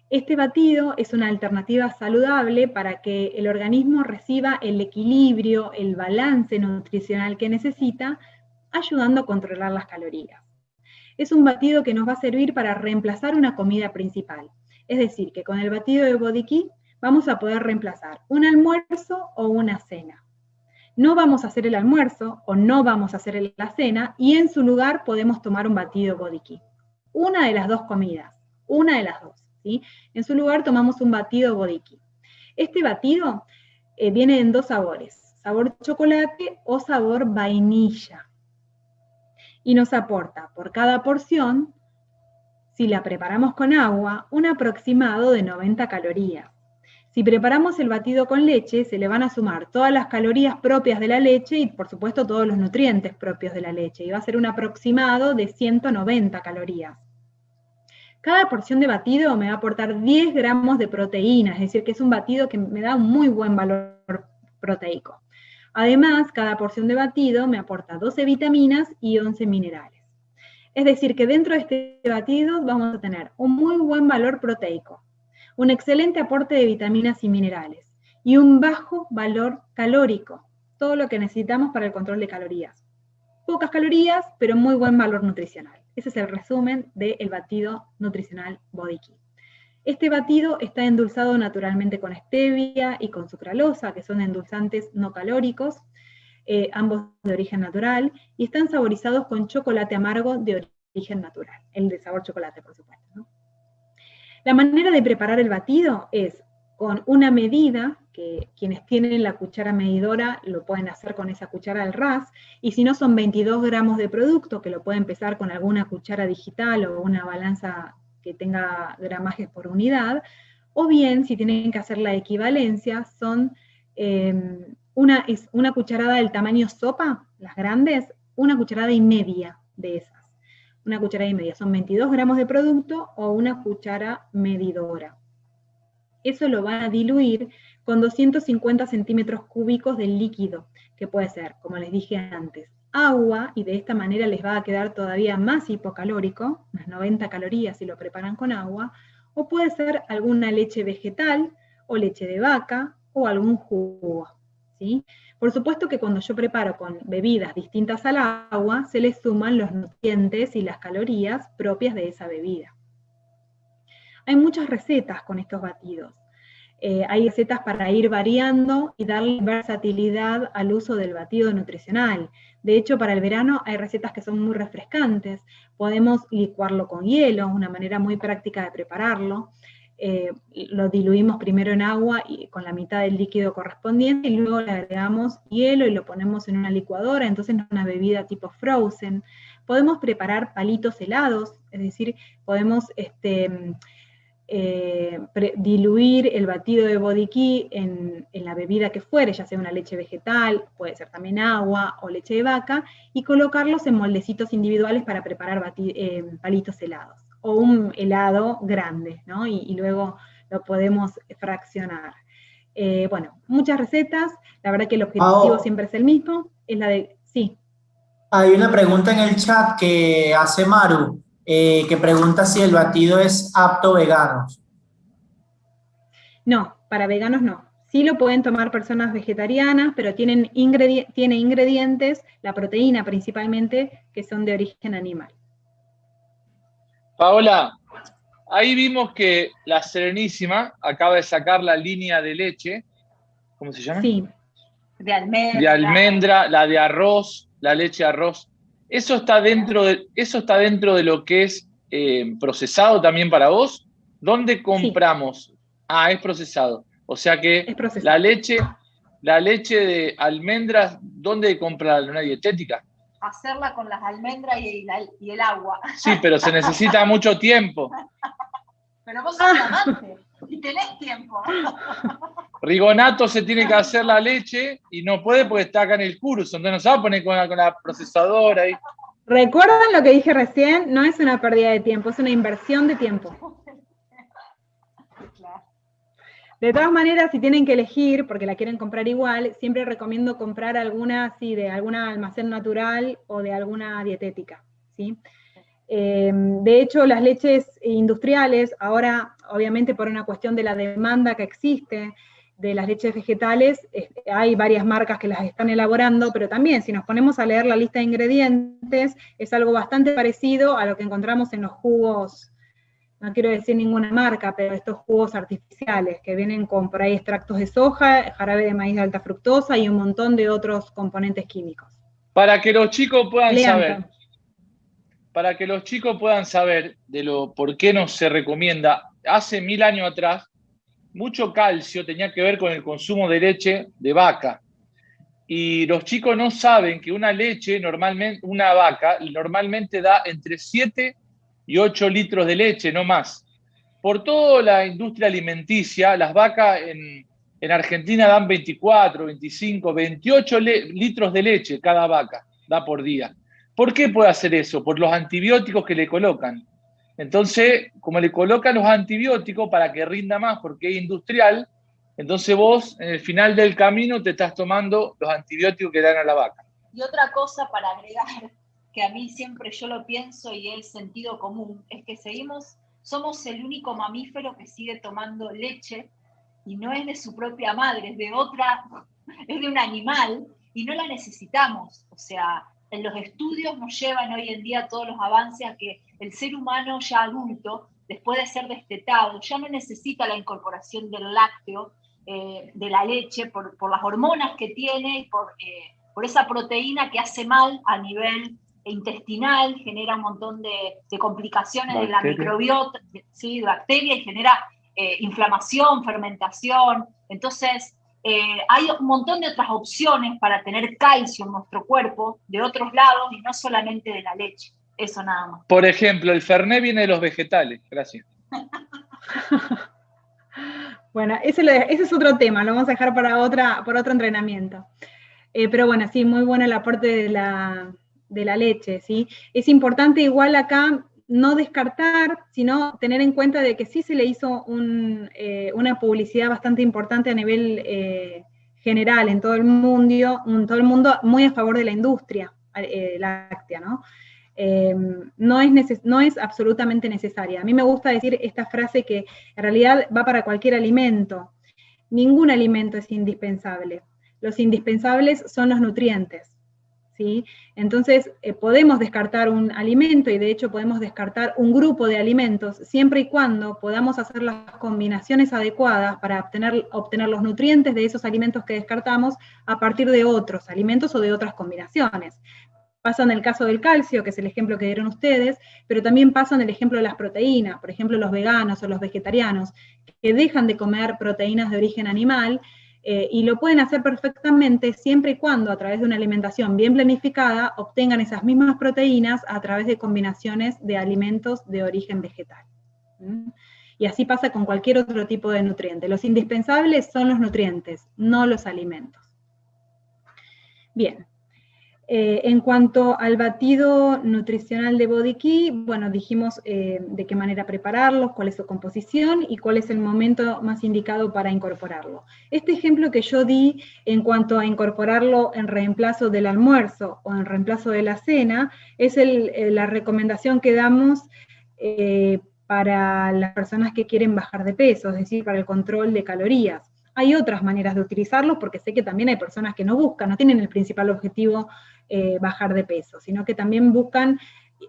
Este batido es una alternativa saludable para que el organismo reciba el equilibrio, el balance nutricional que necesita, ayudando a controlar las calorías. Es un batido que nos va a servir para reemplazar una comida principal. Es decir, que con el batido de Body Key vamos a poder reemplazar un almuerzo o una cena. No vamos a hacer el almuerzo o no vamos a hacer la cena y en su lugar podemos tomar un batido Body Key. Una de las dos comidas, una de las dos. ¿Sí? En su lugar tomamos un batido Body Key. Este batido viene en dos sabores, sabor chocolate o sabor vainilla. Y nos aporta por cada porción, si la preparamos con agua, un aproximado de 90 calorías. Si preparamos el batido con leche, se le van a sumar todas las calorías propias de la leche y por supuesto todos los nutrientes propios de la leche. Y va a ser un aproximado de 190 calorías. Cada porción de batido me va a aportar 10 gramos de proteína, es decir, que es un batido que me da un muy buen valor proteico. Además, cada porción de batido me aporta 12 vitaminas y 11 minerales. Es decir, que dentro de este batido vamos a tener un muy buen valor proteico, un excelente aporte de vitaminas y minerales y un bajo valor calórico, todo lo que necesitamos para el control de calorías. Pocas calorías, pero muy buen valor nutricional. Ese es el resumen del batido nutricional Body Key. Este batido está endulzado naturalmente con stevia y con sucralosa, que son endulzantes no calóricos, ambos de origen natural, y están saborizados con chocolate amargo de origen natural, el de sabor chocolate, por supuesto, ¿no? La manera de preparar el batido es con una medida, que quienes tienen la cuchara medidora lo pueden hacer con esa cuchara al ras, y si no son 22 gramos de producto, que lo pueden pesar con alguna cuchara digital o una balanza que tenga gramajes por unidad, o bien, si tienen que hacer la equivalencia, son una cucharada del tamaño sopa, las grandes, una cucharada y media de esas. Una cucharada y media, son 22 gramos de producto o una cuchara medidora. Eso lo van a diluir con 250 centímetros cúbicos de líquido, que puede ser, como les dije antes, agua, y de esta manera les va a quedar todavía más hipocalórico, unas 90 calorías si lo preparan con agua, o puede ser alguna leche vegetal, o leche de vaca, o algún jugo, ¿sí? Por supuesto que cuando yo preparo con bebidas distintas al agua, se les suman los nutrientes y las calorías propias de esa bebida. Hay muchas recetas con estos batidos. Hay recetas para ir variando y darle versatilidad al uso del batido nutricional. De hecho, para el verano hay recetas que son muy refrescantes. Podemos licuarlo con hielo, una manera muy práctica de prepararlo. Lo diluimos primero en agua y con la mitad del líquido correspondiente y luego le agregamos hielo y lo ponemos en una licuadora, entonces es una bebida tipo frozen. Podemos preparar palitos helados, es decir, podemos diluir el batido de Body Key en la bebida que fuere, ya sea una leche vegetal, puede ser también agua o leche de vaca, y colocarlos en moldecitos individuales para preparar palitos helados, o un helado grande, ¿no? Y luego lo podemos fraccionar. Bueno, muchas recetas, la verdad que el objetivo siempre es el mismo, es la de, sí. Hay una pregunta en el chat que hace Maru, que pregunta si el batido es apto veganos. No, para veganos no. Sí lo pueden tomar personas vegetarianas, pero tiene ingredientes, la proteína principalmente, que son de origen animal. Paola, ahí vimos que la Serenísima acaba de sacar la línea de leche, ¿cómo se llama? Sí. De almendra. De almendra, la de arroz, la leche de arroz. ¿Eso está dentro de lo que es procesado también para vos? ¿Dónde compramos? Sí. Ah, es procesado. O sea que la leche de almendras, ¿dónde comprarla? ¿Una dietética? Hacerla con las almendras y el agua. Sí, pero se necesita mucho tiempo. Pero vos sos amante y tenés tiempo. Rigonato se tiene que hacer la leche y no puede porque está acá en el curso, entonces no se va a poner con la procesadora ahí. ¿Recuerdan lo que dije recién? No es una pérdida de tiempo, es una inversión de tiempo. De todas maneras, si tienen que elegir, porque la quieren comprar igual, siempre recomiendo comprar alguna, sí, de alguna almacén natural o de alguna dietética, ¿sí? De hecho, las leches industriales, ahora, obviamente por una cuestión de la demanda que existe de las leches vegetales, hay varias marcas que las están elaborando, pero también, si nos ponemos a leer la lista de ingredientes, es algo bastante parecido a lo que encontramos en los jugos, no quiero decir ninguna marca, pero estos jugos artificiales que vienen con por ahí extractos de soja, jarabe de maíz de alta fructosa y un montón de otros componentes químicos. Para que los chicos puedan Lean. saber, para que los chicos puedan saber de lo por qué no se recomienda, hace 1000 años atrás, mucho calcio tenía que ver con el consumo de leche de vaca. Y los chicos no saben que una leche, normalmente, una vaca, normalmente da entre 7 y 8 litros de leche, no más. Por toda la industria alimenticia, las vacas en Argentina dan 24, 25, 28 litros de leche cada vaca, da por día. ¿Por qué puede hacer eso? Por los antibióticos que le colocan. Entonces, como le colocan los antibióticos para que rinda más, porque es industrial, entonces vos, en el final del camino, te estás tomando los antibióticos que dan a la vaca. Y otra cosa para agregar, que a mí siempre yo lo pienso y es sentido común, es que somos el único mamífero que sigue tomando leche y no es de su propia madre, es de un animal y no la necesitamos. O sea, en los estudios nos llevan hoy en día todos los avances a que el ser humano ya adulto, después de ser destetado, ya no necesita la incorporación del lácteo, de la leche, por las hormonas que tiene y por esa proteína que hace mal a nivel intestinal, genera un montón de complicaciones de la microbiota, ¿sí? De bacterias, y genera inflamación, fermentación. Entonces, hay un montón de otras opciones para tener calcio en nuestro cuerpo, de otros lados, y no solamente de la leche. Eso nada más. Por ejemplo, el Fernet viene de los vegetales. Gracias. Bueno, ese es otro tema, lo vamos a dejar para otro entrenamiento. Pero bueno, sí, muy bueno el aporte de la leche, ¿sí? Es importante igual acá no descartar, sino tener en cuenta de que sí se le hizo una publicidad bastante importante a nivel general en todo el mundo muy a favor de la industria láctea, ¿no? No es absolutamente necesaria. A mí me gusta decir esta frase que en realidad va para cualquier alimento. Ningún alimento es indispensable. Los indispensables son los nutrientes, ¿sí? Entonces, podemos descartar un alimento y de hecho podemos descartar un grupo de alimentos siempre y cuando podamos hacer las combinaciones adecuadas para obtener los nutrientes de esos alimentos que descartamos a partir de otros alimentos o de otras combinaciones. Pasa en el caso del calcio, que es el ejemplo que dieron ustedes, pero también pasa en el ejemplo de las proteínas, por ejemplo los veganos o los vegetarianos, que dejan de comer proteínas de origen animal, y lo pueden hacer perfectamente siempre y cuando a través de una alimentación bien planificada obtengan esas mismas proteínas a través de combinaciones de alimentos de origen vegetal. Y así pasa con cualquier otro tipo de nutriente. Los indispensables son los nutrientes, no los alimentos. Bien. En cuanto al batido nutricional de Body Key, bueno, dijimos de qué manera prepararlo, cuál es su composición y cuál es el momento más indicado para incorporarlo. Este ejemplo que yo di en cuanto a incorporarlo en reemplazo del almuerzo o en reemplazo de la cena, es la recomendación que damos para las personas que quieren bajar de peso, es decir, para el control de calorías. Hay otras maneras de utilizarlos porque sé que también hay personas que no tienen el principal objetivo bajar de peso, sino que también buscan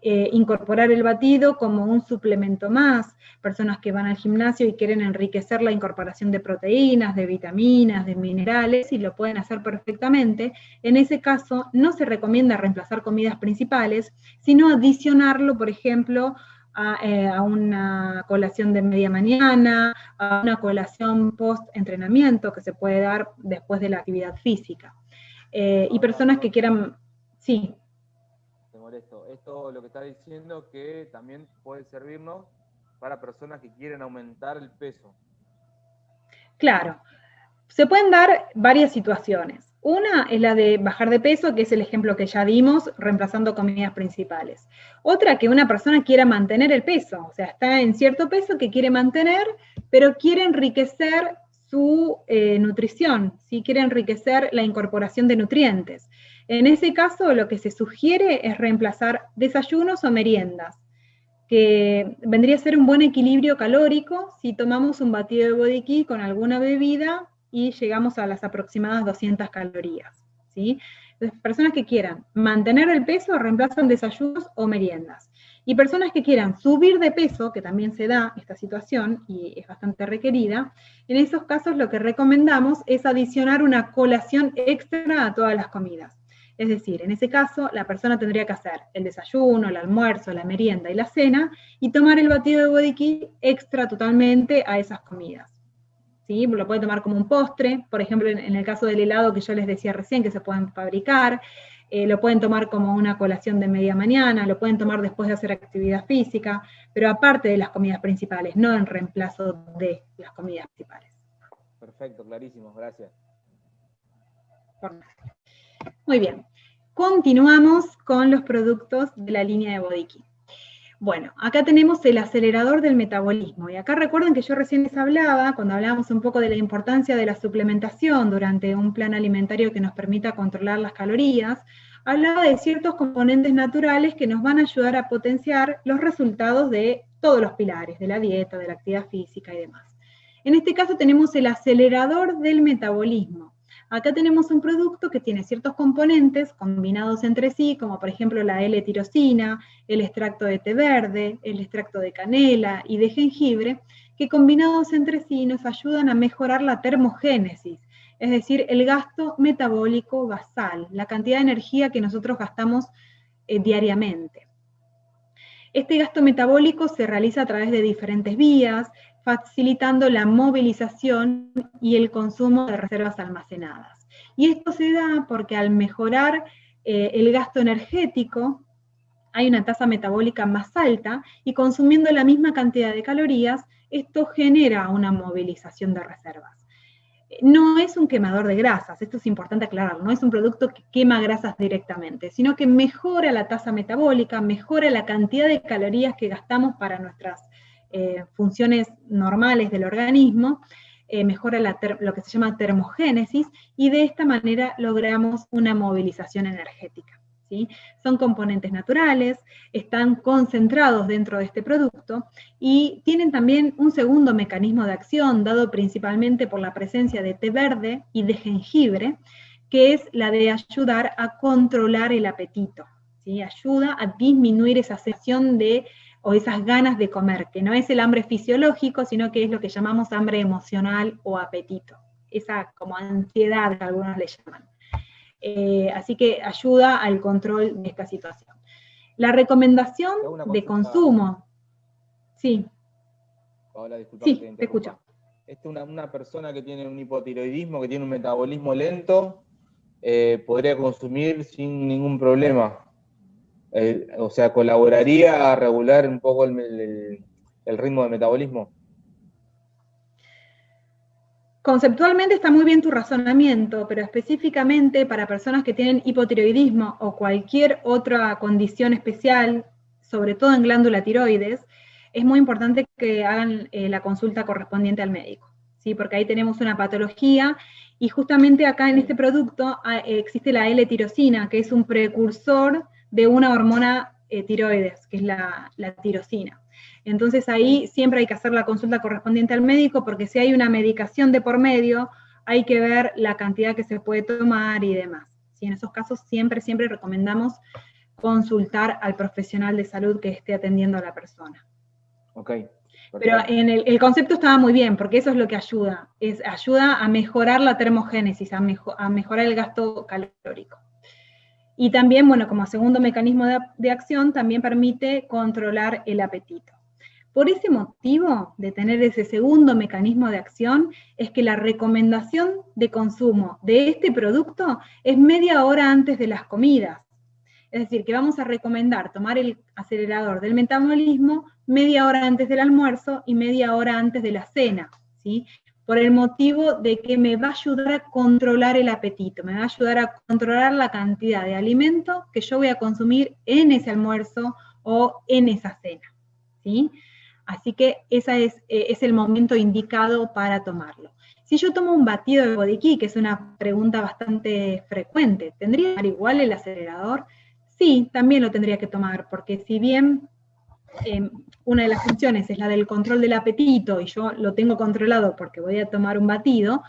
incorporar el batido como un suplemento más, personas que van al gimnasio y quieren enriquecer la incorporación de proteínas, de vitaminas, de minerales, y lo pueden hacer perfectamente. En ese caso, no se recomienda reemplazar comidas principales, sino adicionarlo, por ejemplo, a una colación de media mañana, a una colación post-entrenamiento que se puede dar después de la actividad física. Y personas que quieran... Sí. Te molesto. Esto lo que está diciendo que también puede servirnos para personas que quieren aumentar el peso. Claro. Se pueden dar varias situaciones. Una es la de bajar de peso, que es el ejemplo que ya dimos, reemplazando comidas principales. Otra, que una persona quiera mantener el peso, o sea, está en cierto peso que quiere mantener, pero quiere enriquecer su nutrición, ¿sí? Quiere enriquecer la incorporación de nutrientes. En ese caso, lo que se sugiere es reemplazar desayunos o meriendas, que vendría a ser un buen equilibrio calórico si tomamos un batido de Body Key con alguna bebida y llegamos a las aproximadas 200 calorías, ¿sí? Entonces, personas que quieran mantener el peso reemplazan desayunos o meriendas. Y personas que quieran subir de peso, que también se da esta situación y es bastante requerida, en esos casos lo que recomendamos es adicionar una colación extra a todas las comidas. Es decir, en ese caso, la persona tendría que hacer el desayuno, el almuerzo, la merienda y la cena, y tomar el batido de Body Key extra totalmente a esas comidas, ¿sí? Lo puede tomar como un postre, por ejemplo, en el caso del helado que yo les decía recién, que se pueden fabricar, lo pueden tomar como una colación de media mañana, lo pueden tomar después de hacer actividad física, pero aparte de las comidas principales, no en reemplazo de las comidas principales. Perfecto, clarísimo, gracias. Muy bien, continuamos con los productos de la línea de Body Key. Bueno, acá tenemos el acelerador del metabolismo, y acá recuerden que yo recién les hablaba, cuando hablábamos un poco de la importancia de la suplementación durante un plan alimentario que nos permita controlar las calorías, hablaba de ciertos componentes naturales que nos van a ayudar a potenciar los resultados de todos los pilares, de la dieta, de la actividad física y demás. En este caso tenemos el acelerador del metabolismo. Acá tenemos un producto que tiene ciertos componentes combinados entre sí, como por ejemplo la L-tirosina, el extracto de té verde, el extracto de canela y de jengibre, que combinados entre sí nos ayudan a mejorar la termogénesis, es decir, el gasto metabólico basal, la cantidad de energía que nosotros gastamos diariamente. Este gasto metabólico se realiza a través de diferentes vías, facilitando la movilización y el consumo de reservas almacenadas. Y esto se da porque al mejorar el gasto energético, hay una tasa metabólica más alta, y consumiendo la misma cantidad de calorías, esto genera una movilización de reservas. No es un quemador de grasas, esto es importante aclararlo, no es un producto que quema grasas directamente, sino que mejora la tasa metabólica, mejora la cantidad de calorías que gastamos para nuestras funciones normales del organismo, mejora lo que se llama termogénesis, y de esta manera logramos una movilización energética, ¿sí? Son componentes naturales, están concentrados dentro de este producto, y tienen también un segundo mecanismo de acción, dado principalmente por la presencia de té verde y de jengibre, que es la de ayudar a controlar el apetito, ¿sí? Ayuda a disminuir esa sensación o esas ganas de comer, que no es el hambre fisiológico, sino que es lo que llamamos hambre emocional o apetito, esa como ansiedad que algunos le llaman. Así que ayuda al control de esta situación. La recomendación de consumo. Sí. Paola, disculpa, sí, que te escucho. Una persona que tiene un hipotiroidismo, que tiene un metabolismo lento, podría consumir sin ningún problema. O sea, ¿colaboraría a regular un poco el ritmo del metabolismo? Conceptualmente está muy bien tu razonamiento, pero específicamente para personas que tienen hipotiroidismo o cualquier otra condición especial, sobre todo en glándula tiroides, es muy importante que hagan la consulta correspondiente al médico, ¿sí? Porque ahí tenemos una patología, y justamente acá en este producto existe la L-tirosina, que es un precursor de una hormona tiroides, que es la tirosina. Entonces ahí siempre hay que hacer la consulta correspondiente al médico, porque si hay una medicación de por medio, hay que ver la cantidad que se puede tomar y demás. ¿Sí? En esos casos siempre recomendamos consultar al profesional de salud que esté atendiendo a la persona. Ok. Pero en el concepto estaba muy bien, porque eso es lo que ayuda, ayuda a mejorar la termogénesis, a mejorar el gasto calórico. Y también, bueno, como segundo mecanismo de acción, también permite controlar el apetito. Por ese motivo, de tener ese segundo mecanismo de acción, es que la recomendación de consumo de este producto es media hora antes de las comidas. Es decir, que vamos a recomendar tomar el acelerador del metabolismo media hora antes del almuerzo y media hora antes de la cena, ¿sí? Por el motivo de que me va a ayudar a controlar el apetito, me va a ayudar a controlar la cantidad de alimento que yo voy a consumir en ese almuerzo o en esa cena, ¿sí? Así que ese es el momento indicado para tomarlo. Si yo tomo un batido de body key, que es una pregunta bastante frecuente, ¿tendría que tomar igual el acelerador? Sí, también lo tendría que tomar, porque si bien una de las funciones es la del control del apetito, y yo lo tengo controlado porque voy a tomar un batido,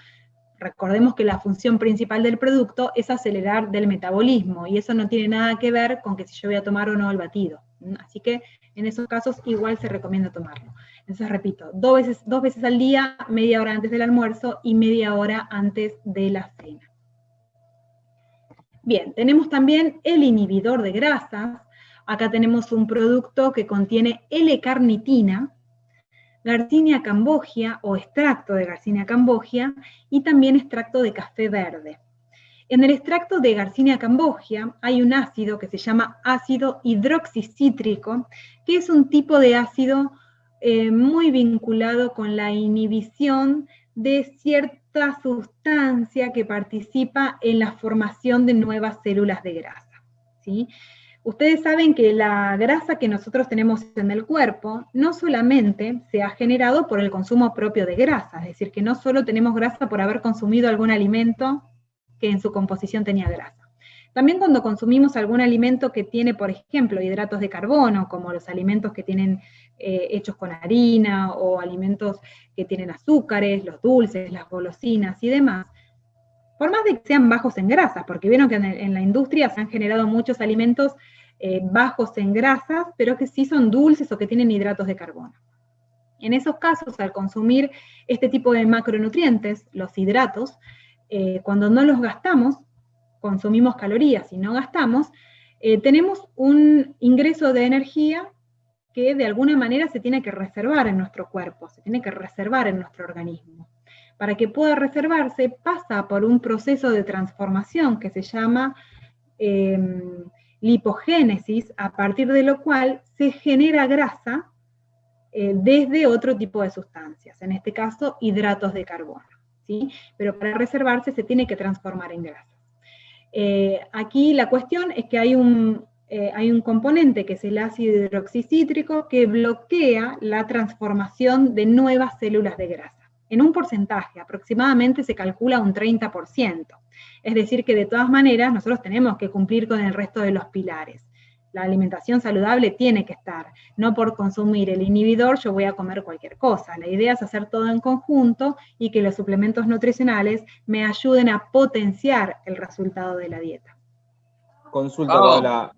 recordemos que la función principal del producto es acelerar del metabolismo, y eso no tiene nada que ver con que si yo voy a tomar o no el batido. Así que en esos casos igual se recomienda tomarlo. Entonces repito, dos veces al día, media hora antes del almuerzo y media hora antes de la cena. Bien, tenemos también el inhibidor de grasas. Acá tenemos un producto que contiene L-carnitina, Garcinia cambogia o extracto de Garcinia cambogia y también extracto de café verde. En el extracto de Garcinia cambogia hay un ácido que se llama ácido hidroxicítrico, que es un tipo de ácido muy vinculado con la inhibición de cierta sustancia que participa en la formación de nuevas células de grasa, ¿sí? Ustedes saben que la grasa que nosotros tenemos en el cuerpo no solamente se ha generado por el consumo propio de grasa, es decir, que no solo tenemos grasa por haber consumido algún alimento que en su composición tenía grasa. También cuando consumimos algún alimento que tiene, por ejemplo, hidratos de carbono, como los alimentos que tienen hechos con harina, o alimentos que tienen azúcares, los dulces, las golosinas y demás, por más de que sean bajos en grasas, porque vieron que en la industria se han generado muchos alimentos bajos en grasas, pero que sí son dulces o que tienen hidratos de carbono. En esos casos, al consumir este tipo de macronutrientes, los hidratos, cuando no los gastamos, consumimos calorías y no gastamos, tenemos un ingreso de energía que de alguna manera se tiene que reservar en nuestro cuerpo, se tiene que reservar en nuestro organismo. Para que pueda reservarse, pasa por un proceso de transformación que se llama lipogénesis, a partir de lo cual se genera grasa desde otro tipo de sustancias, en este caso hidratos de carbono, ¿sí? Pero para reservarse se tiene que transformar en grasa. Aquí la cuestión es que hay un componente que es el ácido hidroxicítrico que bloquea la transformación de nuevas células de grasa. En un porcentaje, aproximadamente se calcula un 30%. Es decir que de todas maneras nosotros tenemos que cumplir con el resto de los pilares. La alimentación saludable tiene que estar. No por consumir el inhibidor yo voy a comer cualquier cosa. La idea es hacer todo en conjunto y que los suplementos nutricionales me ayuden a potenciar el resultado de la dieta. Consulta, Pau. Paola.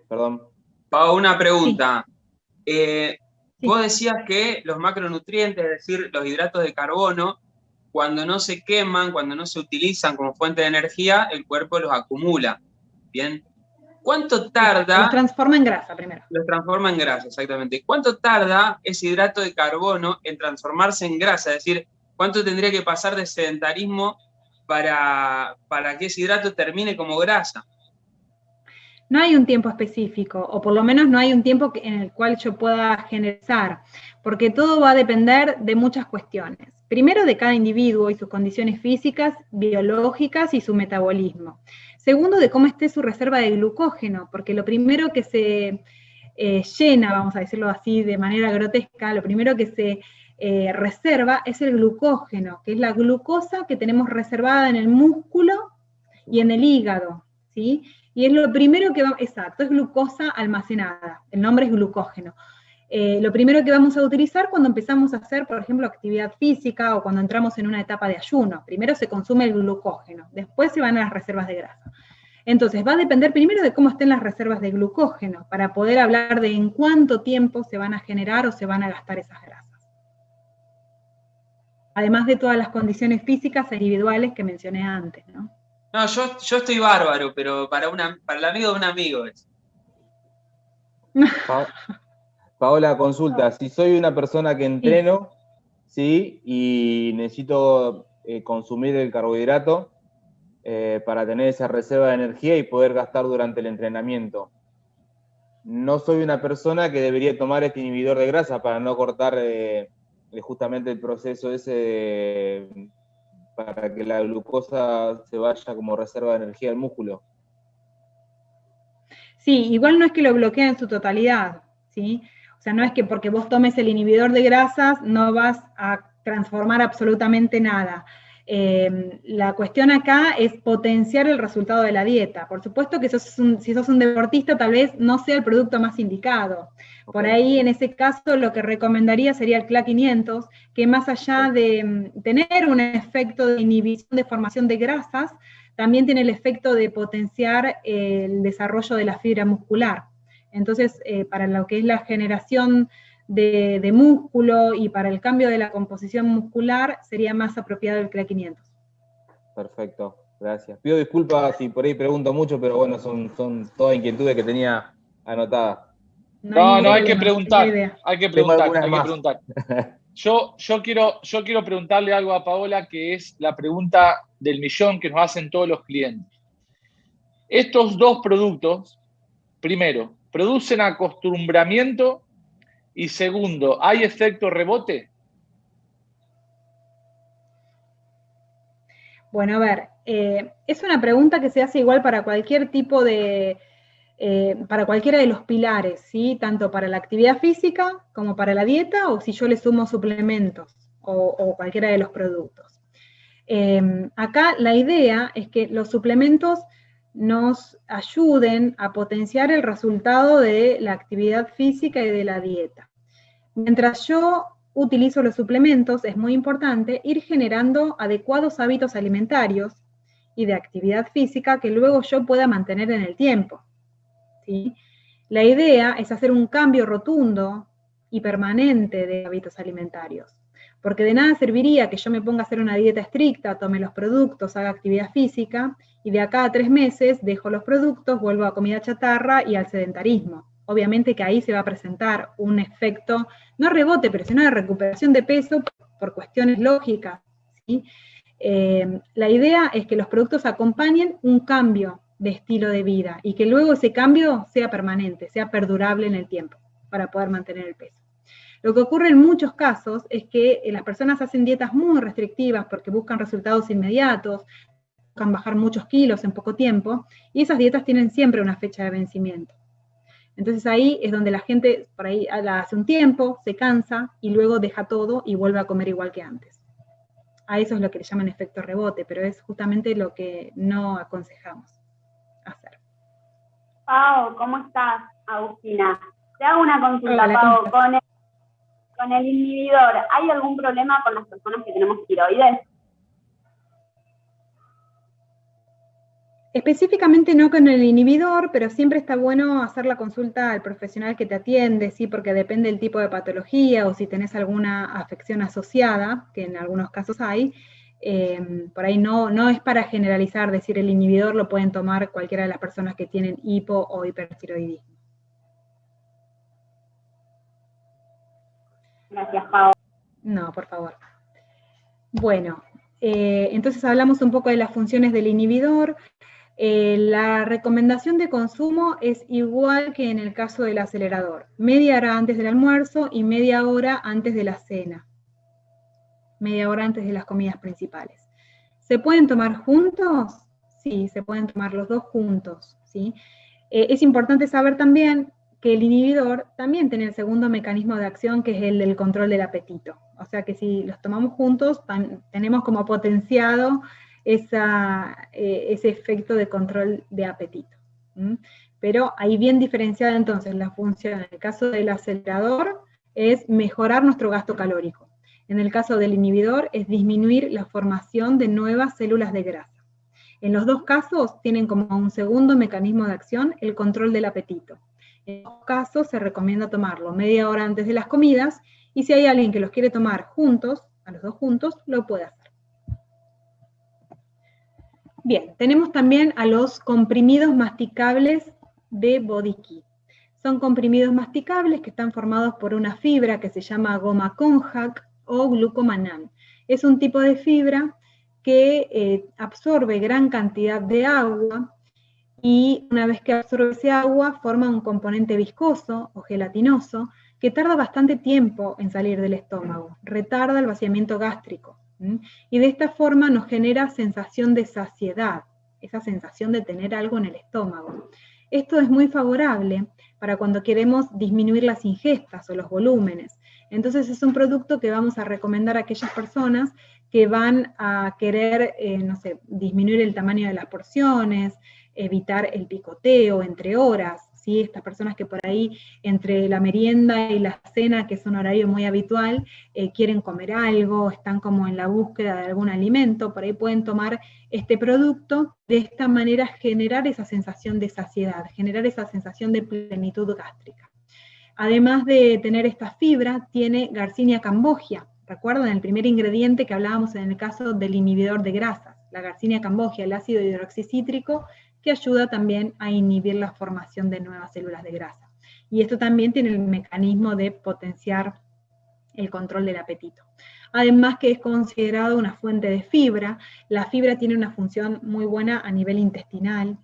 Perdón. Pau, una pregunta. Sí. Vos decías que los macronutrientes, es decir, los hidratos de carbono, cuando no se queman, cuando no se utilizan como fuente de energía, el cuerpo los acumula. ¿Bien? ¿Cuánto tarda? Los transforma en grasa primero. Los transforma en grasa, exactamente. ¿Cuánto tarda ese hidrato de carbono en transformarse en grasa? Es decir, ¿cuánto tendría que pasar de sedentarismo para que ese hidrato termine como grasa? No hay un tiempo específico, o por lo menos no hay un tiempo en el cual yo pueda generar, porque todo va a depender de muchas cuestiones. Primero, de cada individuo y sus condiciones físicas, biológicas y su metabolismo. Segundo, de cómo esté su reserva de glucógeno, porque lo primero que se llena, vamos a decirlo así de manera grotesca, lo primero que se reserva es el glucógeno, que es la glucosa que tenemos reservada en el músculo y en el hígado, ¿sí? Y es lo primero que va, exacto, es glucosa almacenada, el nombre es glucógeno. Lo primero que vamos a utilizar cuando empezamos a hacer, por ejemplo, actividad física o cuando entramos en una etapa de ayuno. Primero se consume el glucógeno, después se van a las reservas de grasa. Entonces, va a depender primero de cómo estén las reservas de glucógeno, para poder hablar de en cuánto tiempo se van a generar o se van a gastar esas grasas. Además de todas las condiciones físicas e individuales que mencioné antes, ¿no? No, yo estoy bárbaro, pero para el amigo de un amigo es. Paola, consulta. Si soy una persona que entreno, ¿sí? Y necesito consumir el carbohidrato para tener esa reserva de energía y poder gastar durante el entrenamiento. No soy una persona que debería tomar este inhibidor de grasa para no cortar justamente el proceso ese para que la glucosa se vaya como reserva de energía al músculo. Sí, igual no es que lo bloquee en su totalidad, ¿sí? O sea, no es que porque vos tomes el inhibidor de grasas no vas a transformar absolutamente nada. La cuestión acá es potenciar el resultado de la dieta. Por supuesto que si sos un deportista, tal vez no sea el producto más indicado. Por ahí, en ese caso, lo que recomendaría sería el CLA 500, que más allá de tener un efecto de inhibición de formación de grasas, también tiene el efecto de potenciar el desarrollo de la fibra muscular. Entonces, para lo que es la generación de músculo y para el cambio de la composición muscular, sería más apropiado el CLA 500. Perfecto, gracias. Pido disculpas si por ahí pregunto mucho, pero bueno, son todas inquietudes que tenía anotadas. No, hay que problema, preguntar, hay que preguntar. Yo quiero preguntarle algo a Paola, que es la pregunta del millón que nos hacen todos los clientes. Estos dos productos, primero, ¿producen acostumbramiento? Y segundo, ¿hay efecto rebote? Bueno, a ver, es una pregunta que se hace igual para cualquier tipo de, para cualquiera de los pilares, ¿sí? Tanto para la actividad física como para la dieta, o si yo le sumo suplementos o cualquiera de los productos. Acá la idea es que los suplementos nos ayuden a potenciar el resultado de la actividad física y de la dieta. Mientras yo utilizo los suplementos, es muy importante ir generando adecuados hábitos alimentarios y de actividad física que luego yo pueda mantener en el tiempo, ¿sí? La idea es hacer un cambio rotundo y permanente de hábitos alimentarios, porque de nada serviría que yo me ponga a hacer una dieta estricta, tome los productos, haga actividad física, y de acá a 3 meses dejo los productos, vuelvo a comida chatarra y al sedentarismo. Obviamente que ahí se va a presentar un efecto, no rebote, pero sino de recuperación de peso por cuestiones lógicas, ¿sí? La idea es que los productos acompañen un cambio de estilo de vida y que luego ese cambio sea permanente, sea perdurable en el tiempo para poder mantener el peso. Lo que ocurre en muchos casos es que las personas hacen dietas muy restrictivas porque buscan resultados inmediatos, buscan bajar muchos kilos en poco tiempo, y esas dietas tienen siempre una fecha de vencimiento. Entonces ahí es donde la gente por ahí la hace un tiempo, se cansa y luego deja todo y vuelve a comer igual que antes. A eso es lo que le llaman efecto rebote, pero es justamente lo que no aconsejamos hacer. Pau, ¿cómo estás? Agustina. Te hago una consulta, Pau. Con el inhibidor, ¿hay algún problema con las personas que tenemos tiroides? Específicamente no con el inhibidor, pero siempre está bueno hacer la consulta al profesional que te atiende, ¿sí? Porque depende del tipo de patología o si tenés alguna afección asociada, que en algunos casos hay. Por ahí no es para generalizar, decir el inhibidor lo pueden tomar cualquiera de las personas que tienen hipo o hipertiroidismo. Gracias, Pau. No, por favor. Bueno, entonces hablamos un poco de las funciones del inhibidor. La recomendación de consumo es igual que en el caso del acelerador. Media hora antes del almuerzo y media hora antes de la cena. Media hora antes de las comidas principales. ¿Se pueden tomar juntos? Sí, se pueden tomar los dos juntos, ¿sí? Es importante saber también que el inhibidor también tiene el segundo mecanismo de acción, que es el del control del apetito. O sea que si los tomamos juntos, tenemos como potenciado ese efecto de control de apetito. Pero ahí bien diferenciada entonces la función. En el caso del acelerador es mejorar nuestro gasto calórico. En el caso del inhibidor es disminuir la formación de nuevas células de grasa. En los dos casos tienen como un segundo mecanismo de acción el control del apetito. En los casos se recomienda tomarlo media hora antes de las comidas, y si hay alguien que los quiere tomar juntos, a los dos juntos, lo puede hacer. Bien, tenemos también a los comprimidos masticables de Body Key. Son comprimidos masticables que están formados por una fibra que se llama goma konjac o glucomannan. Es un tipo de fibra que absorbe gran cantidad de agua, y una vez que absorbe ese agua forma un componente viscoso o gelatinoso que tarda bastante tiempo en salir del estómago, retarda el vaciamiento gástrico, y de esta forma nos genera sensación de saciedad, esa sensación de tener algo en el estómago. Esto es muy favorable para cuando queremos disminuir las ingestas o los volúmenes. Entonces es un producto que vamos a recomendar a aquellas personas que van a querer, no sé, disminuir el tamaño de las porciones, evitar el picoteo entre horas, ¿sí? Estas personas que por ahí entre la merienda y la cena, que es un horario muy habitual, quieren comer algo, están como en la búsqueda de algún alimento, por ahí pueden tomar este producto, de esta manera generar esa sensación de saciedad, generar esa sensación de plenitud gástrica. Además de tener esta fibra, tiene Garcinia cambogia. ¿Recuerdan el primer ingrediente que hablábamos en el caso del inhibidor de grasas? La Garcinia cambogia, el ácido hidroxicítrico, que ayuda también a inhibir la formación de nuevas células de grasa. Y esto también tiene el mecanismo de potenciar el control del apetito. Además que es considerado una fuente de fibra. La fibra tiene una función muy buena a nivel intestinal,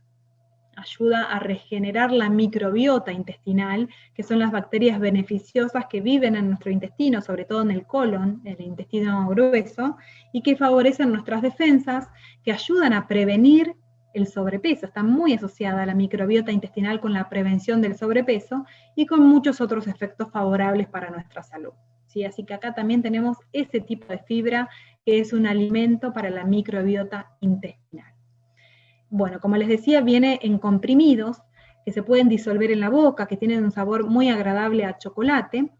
ayuda a regenerar la microbiota intestinal, que son las bacterias beneficiosas que viven en nuestro intestino, sobre todo en el colon, el intestino grueso, y que favorecen nuestras defensas, que ayudan a prevenir el sobrepeso. Está muy asociada a la microbiota intestinal con la prevención del sobrepeso y con muchos otros efectos favorables para nuestra salud, ¿sí? Así que acá también tenemos ese tipo de fibra que es un alimento para la microbiota intestinal. Bueno, como les decía, viene en comprimidos que se pueden disolver en la boca, que tienen un sabor muy agradable a chocolate,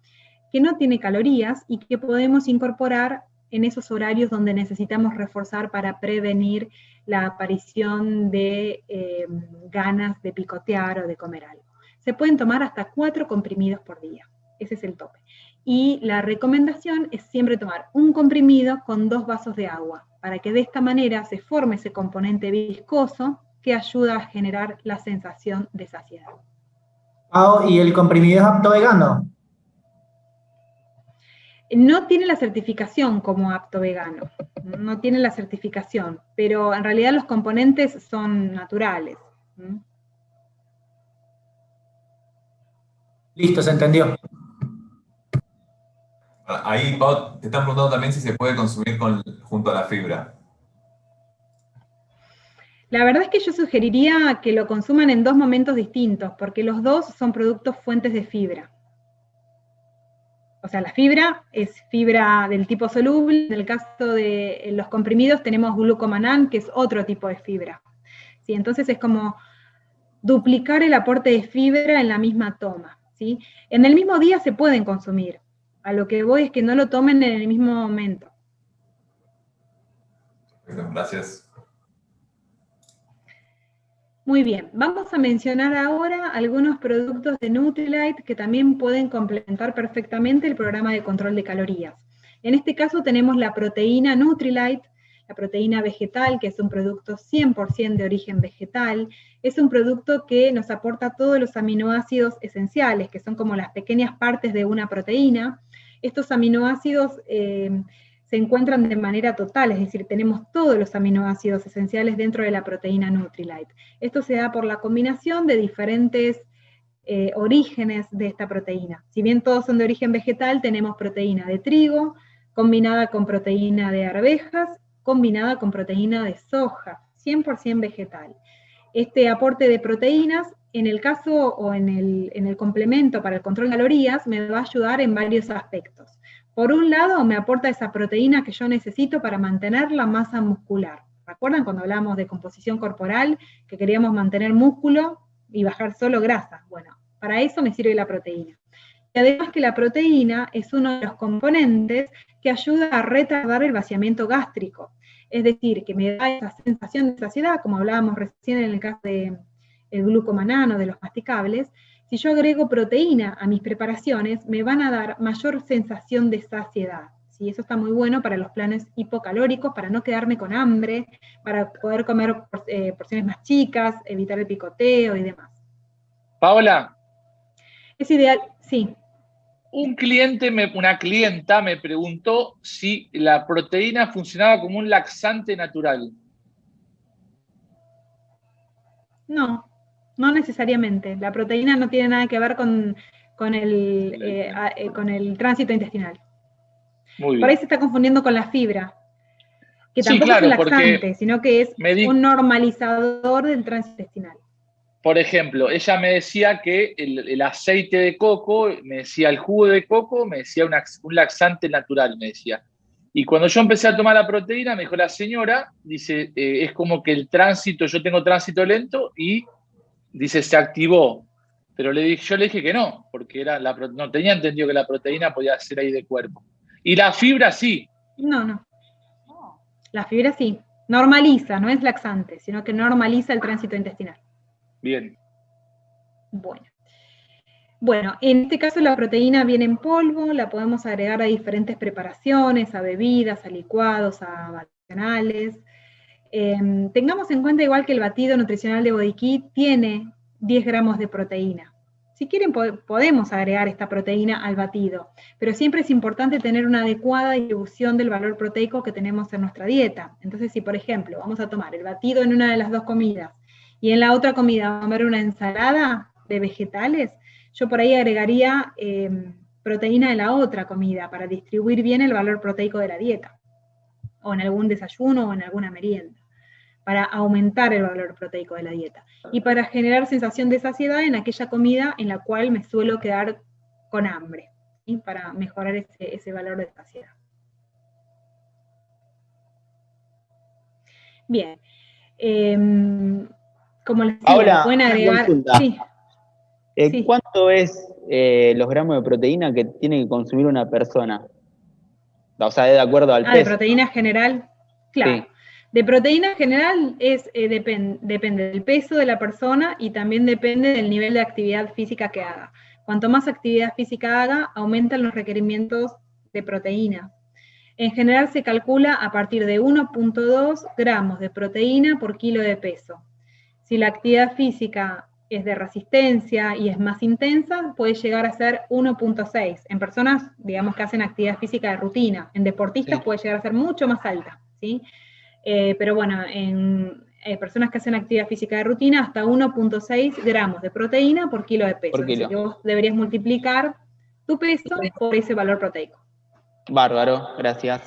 que no tiene calorías y que podemos incorporar en esos horarios donde necesitamos reforzar para prevenir la aparición de ganas de picotear o de comer algo. Se pueden tomar hasta 4 comprimidos por día, ese es el tope. Y la recomendación es siempre tomar un comprimido con 2 vasos de agua, para que de esta manera se forme ese componente viscoso que ayuda a generar la sensación de saciedad. Pau, ¿y el comprimido es apto vegano? No tiene la certificación como apto vegano, no tiene la certificación, pero en realidad los componentes son naturales. Listo, se entendió. Ahí, Pau, te están preguntando también si se puede consumir junto a la fibra. La verdad es que yo sugeriría que lo consuman en 2 momentos distintos, porque los dos son productos fuentes de fibra. O sea, la fibra es fibra del tipo soluble. En el caso de los comprimidos tenemos glucomannan, que es otro tipo de fibra. ¿Sí? Entonces es como duplicar el aporte de fibra en la misma toma, ¿sí? En el mismo día se pueden consumir. A lo que voy es que no lo tomen en el mismo momento. Gracias. Muy bien, vamos a mencionar ahora algunos productos de Nutrilite que también pueden complementar perfectamente el programa de control de calorías. En este caso tenemos la proteína Nutrilite, la proteína vegetal, que es un producto 100% de origen vegetal. Es un producto que nos aporta todos los aminoácidos esenciales, que son como las pequeñas partes de una proteína. Estos aminoácidos se encuentran de manera total, es decir, tenemos todos los aminoácidos esenciales dentro de la proteína Nutrilite. Esto se da por la combinación de diferentes orígenes de esta proteína. Si bien todos son de origen vegetal, tenemos proteína de trigo, combinada con proteína de arvejas, combinada con proteína de soja, 100% vegetal. Este aporte de proteínas, en el caso o en el complemento para el control de calorías, me va a ayudar en varios aspectos. Por un lado, me aporta esa proteína que yo necesito para mantener la masa muscular. ¿Recuerdan cuando hablamos de composición corporal, que queríamos mantener músculo y bajar solo grasa? Bueno, para eso me sirve la proteína. Y además que la proteína es uno de los componentes que ayuda a retardar el vaciamiento gástrico. Es decir, que me da esa sensación de saciedad, como hablábamos recién en el caso del glucomannan o de los masticables. Si yo agrego proteína a mis preparaciones, me van a dar mayor sensación de saciedad. ¿Sí? Eso está muy bueno para los planes hipocalóricos, para no quedarme con hambre, para poder comer porciones más chicas, evitar el picoteo y demás. Paola. Es ideal, sí. Una clienta me preguntó si la proteína funcionaba como un laxante natural. No necesariamente. La proteína no tiene nada que ver con el tránsito intestinal. Muy bien. Por ahí se está confundiendo con la fibra, que Sí, tampoco claro, es un laxante, sino que es un normalizador del tránsito intestinal. por ejemplo, ella me decía que el aceite de coco, me decía el jugo de coco, me decía un laxante natural, me decía. Y cuando yo empecé a tomar la proteína, me dijo la señora, dice, es como que el tránsito, yo tengo tránsito lento y, dice, se activó. Pero yo le dije que no, porque no tenía entendido que la proteína podía ser ahí de cuerpo. Y la fibra sí. No. La fibra sí. Normaliza, no es laxante, sino que normaliza el tránsito intestinal. Bien. Bueno, en este caso la proteína viene en polvo, la podemos agregar a diferentes preparaciones, a bebidas, a licuados, a batidos. Tengamos en cuenta igual que el batido nutricional de Body Kit tiene 10 gramos de proteína. Si quieren podemos agregar esta proteína al batido, pero siempre es importante tener una adecuada distribución del valor proteico que tenemos en nuestra dieta. Entonces, si por ejemplo vamos a tomar el batido en una de las 2 comidas y en la otra comida vamos a comer una ensalada de vegetales, yo por ahí agregaría proteína en la otra comida para distribuir bien el valor proteico de la dieta, o en algún desayuno o en alguna merienda, para aumentar el valor proteico de la dieta, y para generar sensación de saciedad en aquella comida en la cual me suelo quedar con hambre, ¿sí? Para mejorar ese valor de saciedad. Bien, como les decía, ahora, pueden agregar... Sí. Sí. ¿Cuánto es los gramos de proteína que tiene que consumir una persona? O sea, de acuerdo al peso. ¿De proteína general? Claro. Sí. De proteína general depende del peso de la persona y también depende del nivel de actividad física que haga. Cuanto más actividad física haga, aumentan los requerimientos de proteína. En general se calcula a partir de 1.2 gramos de proteína por kilo de peso. Si la actividad física es de resistencia y es más intensa, puede llegar a ser 1.6. En personas, digamos, que hacen actividad física de rutina. En deportistas puede llegar a ser mucho más alta, ¿sí? Pero bueno, en personas que hacen actividad física de rutina, hasta 1.6 gramos de proteína por kilo de peso. Por kilo. Así que vos deberías multiplicar tu peso por ese valor proteico. Bárbaro, gracias.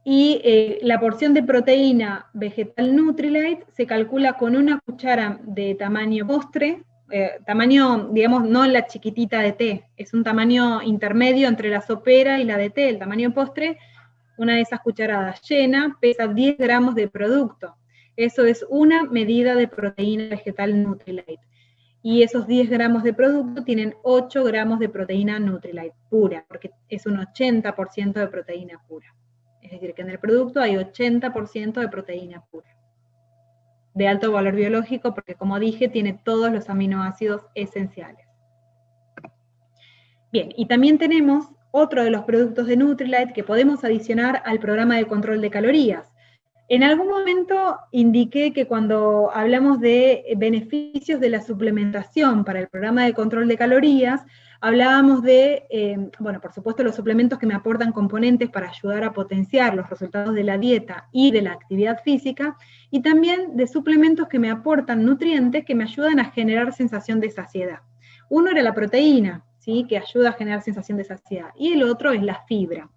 Y la porción de proteína vegetal Nutrilite se calcula con una cuchara de tamaño postre, tamaño, digamos, no la chiquitita de té, es un tamaño intermedio entre la sopera y la de té, el tamaño postre. Una de esas cucharadas llena pesa 10 gramos de producto. Eso es una medida de proteína vegetal Nutrilite. Y esos 10 gramos de producto tienen 8 gramos de proteína Nutrilite pura, porque es un 80% de proteína pura. Es decir, que en el producto hay 80% de proteína pura, de alto valor biológico, porque como dije, tiene todos los aminoácidos esenciales. Bien, y también tenemos otro de los productos de Nutrilite que podemos adicionar al programa de control de calorías. En algún momento indiqué que cuando hablamos de beneficios de la suplementación para el programa de control de calorías, hablábamos de, bueno, por supuesto los suplementos que me aportan componentes para ayudar a potenciar los resultados de la dieta y de la actividad física, y también de suplementos que me aportan nutrientes que me ayudan a generar sensación de saciedad. Uno era la proteína, ¿sí? Que ayuda a generar sensación de saciedad, y el otro es la fibra.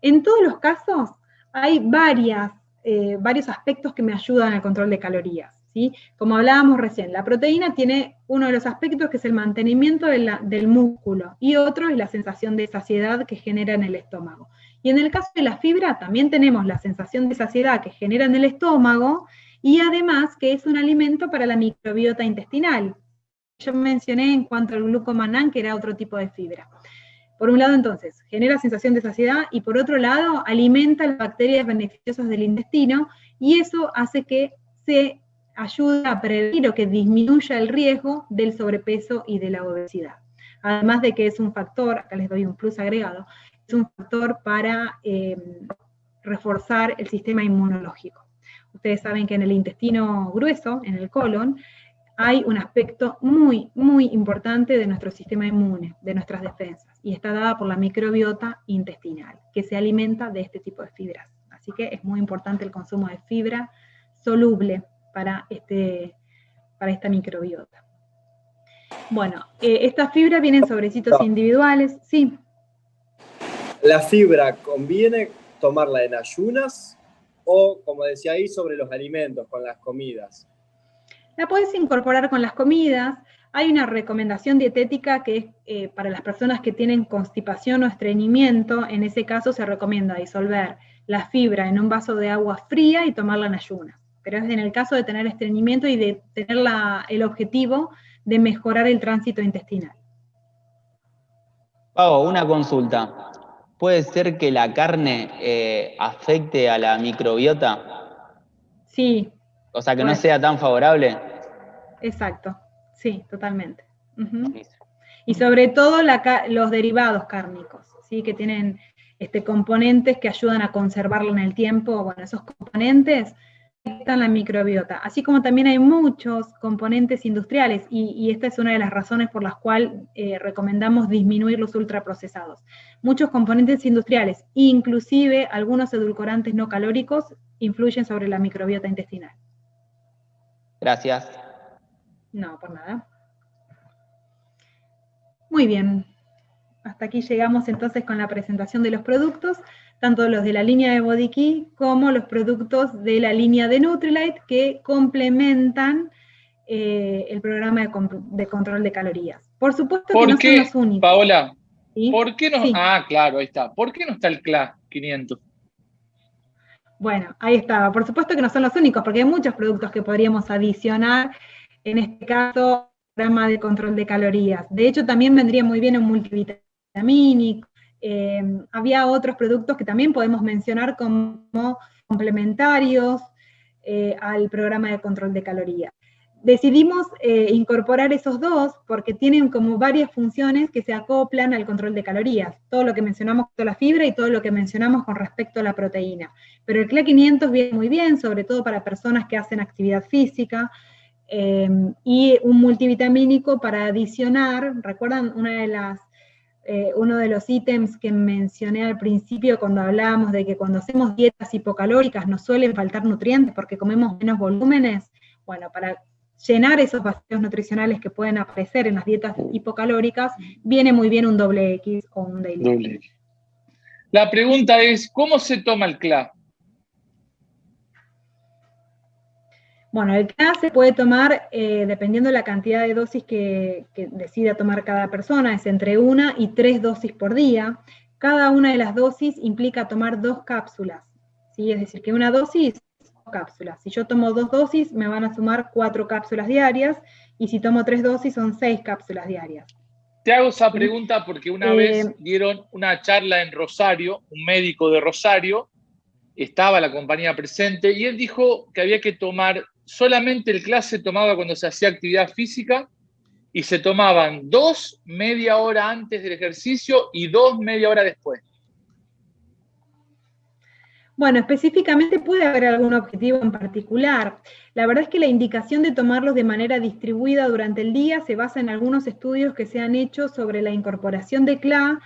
En todos los casos hay varios aspectos que me ayudan al control de calorías, ¿sí? Como hablábamos recién, la proteína tiene uno de los aspectos que es el mantenimiento del músculo, y otro es la sensación de saciedad que genera en el estómago. Y en el caso de la fibra también tenemos la sensación de saciedad que genera en el estómago, y además que es un alimento para la microbiota intestinal. Yo mencioné en cuanto al glucomannan, que era otro tipo de fibra. Por un lado, entonces, genera sensación de saciedad, y por otro lado, alimenta las bacterias beneficiosas del intestino, y eso hace que se ayude a prevenir o que disminuya el riesgo del sobrepeso y de la obesidad. Además de que es un factor, acá les doy un plus agregado, es un factor para reforzar el sistema inmunológico. Ustedes saben que en el intestino grueso, en el colon, hay un aspecto muy, muy importante de nuestro sistema inmune, de nuestras defensas, y está dada por la microbiota intestinal, que se alimenta de este tipo de fibras. Así que es muy importante el consumo de fibra soluble para esta microbiota. Bueno, esta fibra viene en sobrecitos individuales, sí. ¿La fibra conviene tomarla en ayunas o, como decía ahí, sobre los alimentos, con las comidas? La podés incorporar con las comidas. Hay una recomendación dietética que es para las personas que tienen constipación o estreñimiento. En ese caso se recomienda disolver la fibra en un vaso de agua fría y tomarla en ayunas. Pero es en el caso de tener estreñimiento y de tener el objetivo de mejorar el tránsito intestinal. Pau, una consulta. ¿Puede ser que la carne afecte a la microbiota? Sí. O sea, que no sea tan favorable. Exacto, sí, totalmente. Y sobre todo los derivados cárnicos, ¿sí? Que tienen componentes que ayudan a conservarlo en el tiempo. Bueno, esos componentes afectan la microbiota, así como también hay muchos componentes industriales, y esta es una de las razones por las cuales recomendamos disminuir los ultraprocesados. Muchos componentes industriales, inclusive algunos edulcorantes no calóricos, influyen sobre la microbiota intestinal. Gracias. No, por nada. Muy bien. Hasta aquí llegamos entonces con la presentación de los productos, tanto los de la línea de Body Key como los productos de la línea de Nutrilite que complementan el programa de control de calorías. Por supuesto que no son los únicos. Paola, ¿sí? ¿por qué no? Sí. Ah, claro, ahí está. ¿Por qué no está el CLA 500? Bueno, ahí estaba. Por supuesto que no son los únicos, porque hay muchos productos que podríamos adicionar, en este caso, programa de control de calorías. De hecho, también vendría muy bien un multivitamínico. Había otros productos que también podemos mencionar como complementarios al programa de control de calorías. Decidimos incorporar esos dos porque tienen como varias funciones que se acoplan al control de calorías. Todo lo que mencionamos con la fibra y todo lo que mencionamos con respecto a la proteína. Pero el CLA 500 viene muy bien, sobre todo para personas que hacen actividad física, y un multivitamínico para adicionar. ¿Recuerdan uno de los ítems que mencioné al principio cuando hablábamos de que cuando hacemos dietas hipocalóricas nos suelen faltar nutrientes porque comemos menos volúmenes? Bueno, para llenar esos vacíos nutricionales que pueden aparecer en las dietas hipocalóricas, viene muy bien un XX o un Daily. La pregunta es, ¿cómo se toma el CLA? Bueno, el CLA se puede tomar dependiendo de la cantidad de dosis que decida tomar cada persona, es entre 1 y 3 dosis por día. Cada una de las dosis implica tomar 2 cápsulas, ¿sí? Es decir, que una dosis, 2 cápsulas. Si yo tomo 2 dosis, me van a sumar 4 cápsulas diarias, y si tomo 3 dosis, son 6 cápsulas diarias. Te hago esa pregunta porque una vez dieron una charla en Rosario, un médico de Rosario, estaba la compañía presente, y él dijo que había que tomar, solamente el CLA se tomaba cuando se hacía actividad física, y se tomaban 2 media hora antes del ejercicio y 2 media hora después. Bueno, específicamente puede haber algún objetivo en particular. La verdad es que la indicación de tomarlos de manera distribuida durante el día se basa en algunos estudios que se han hecho sobre la incorporación de CLA,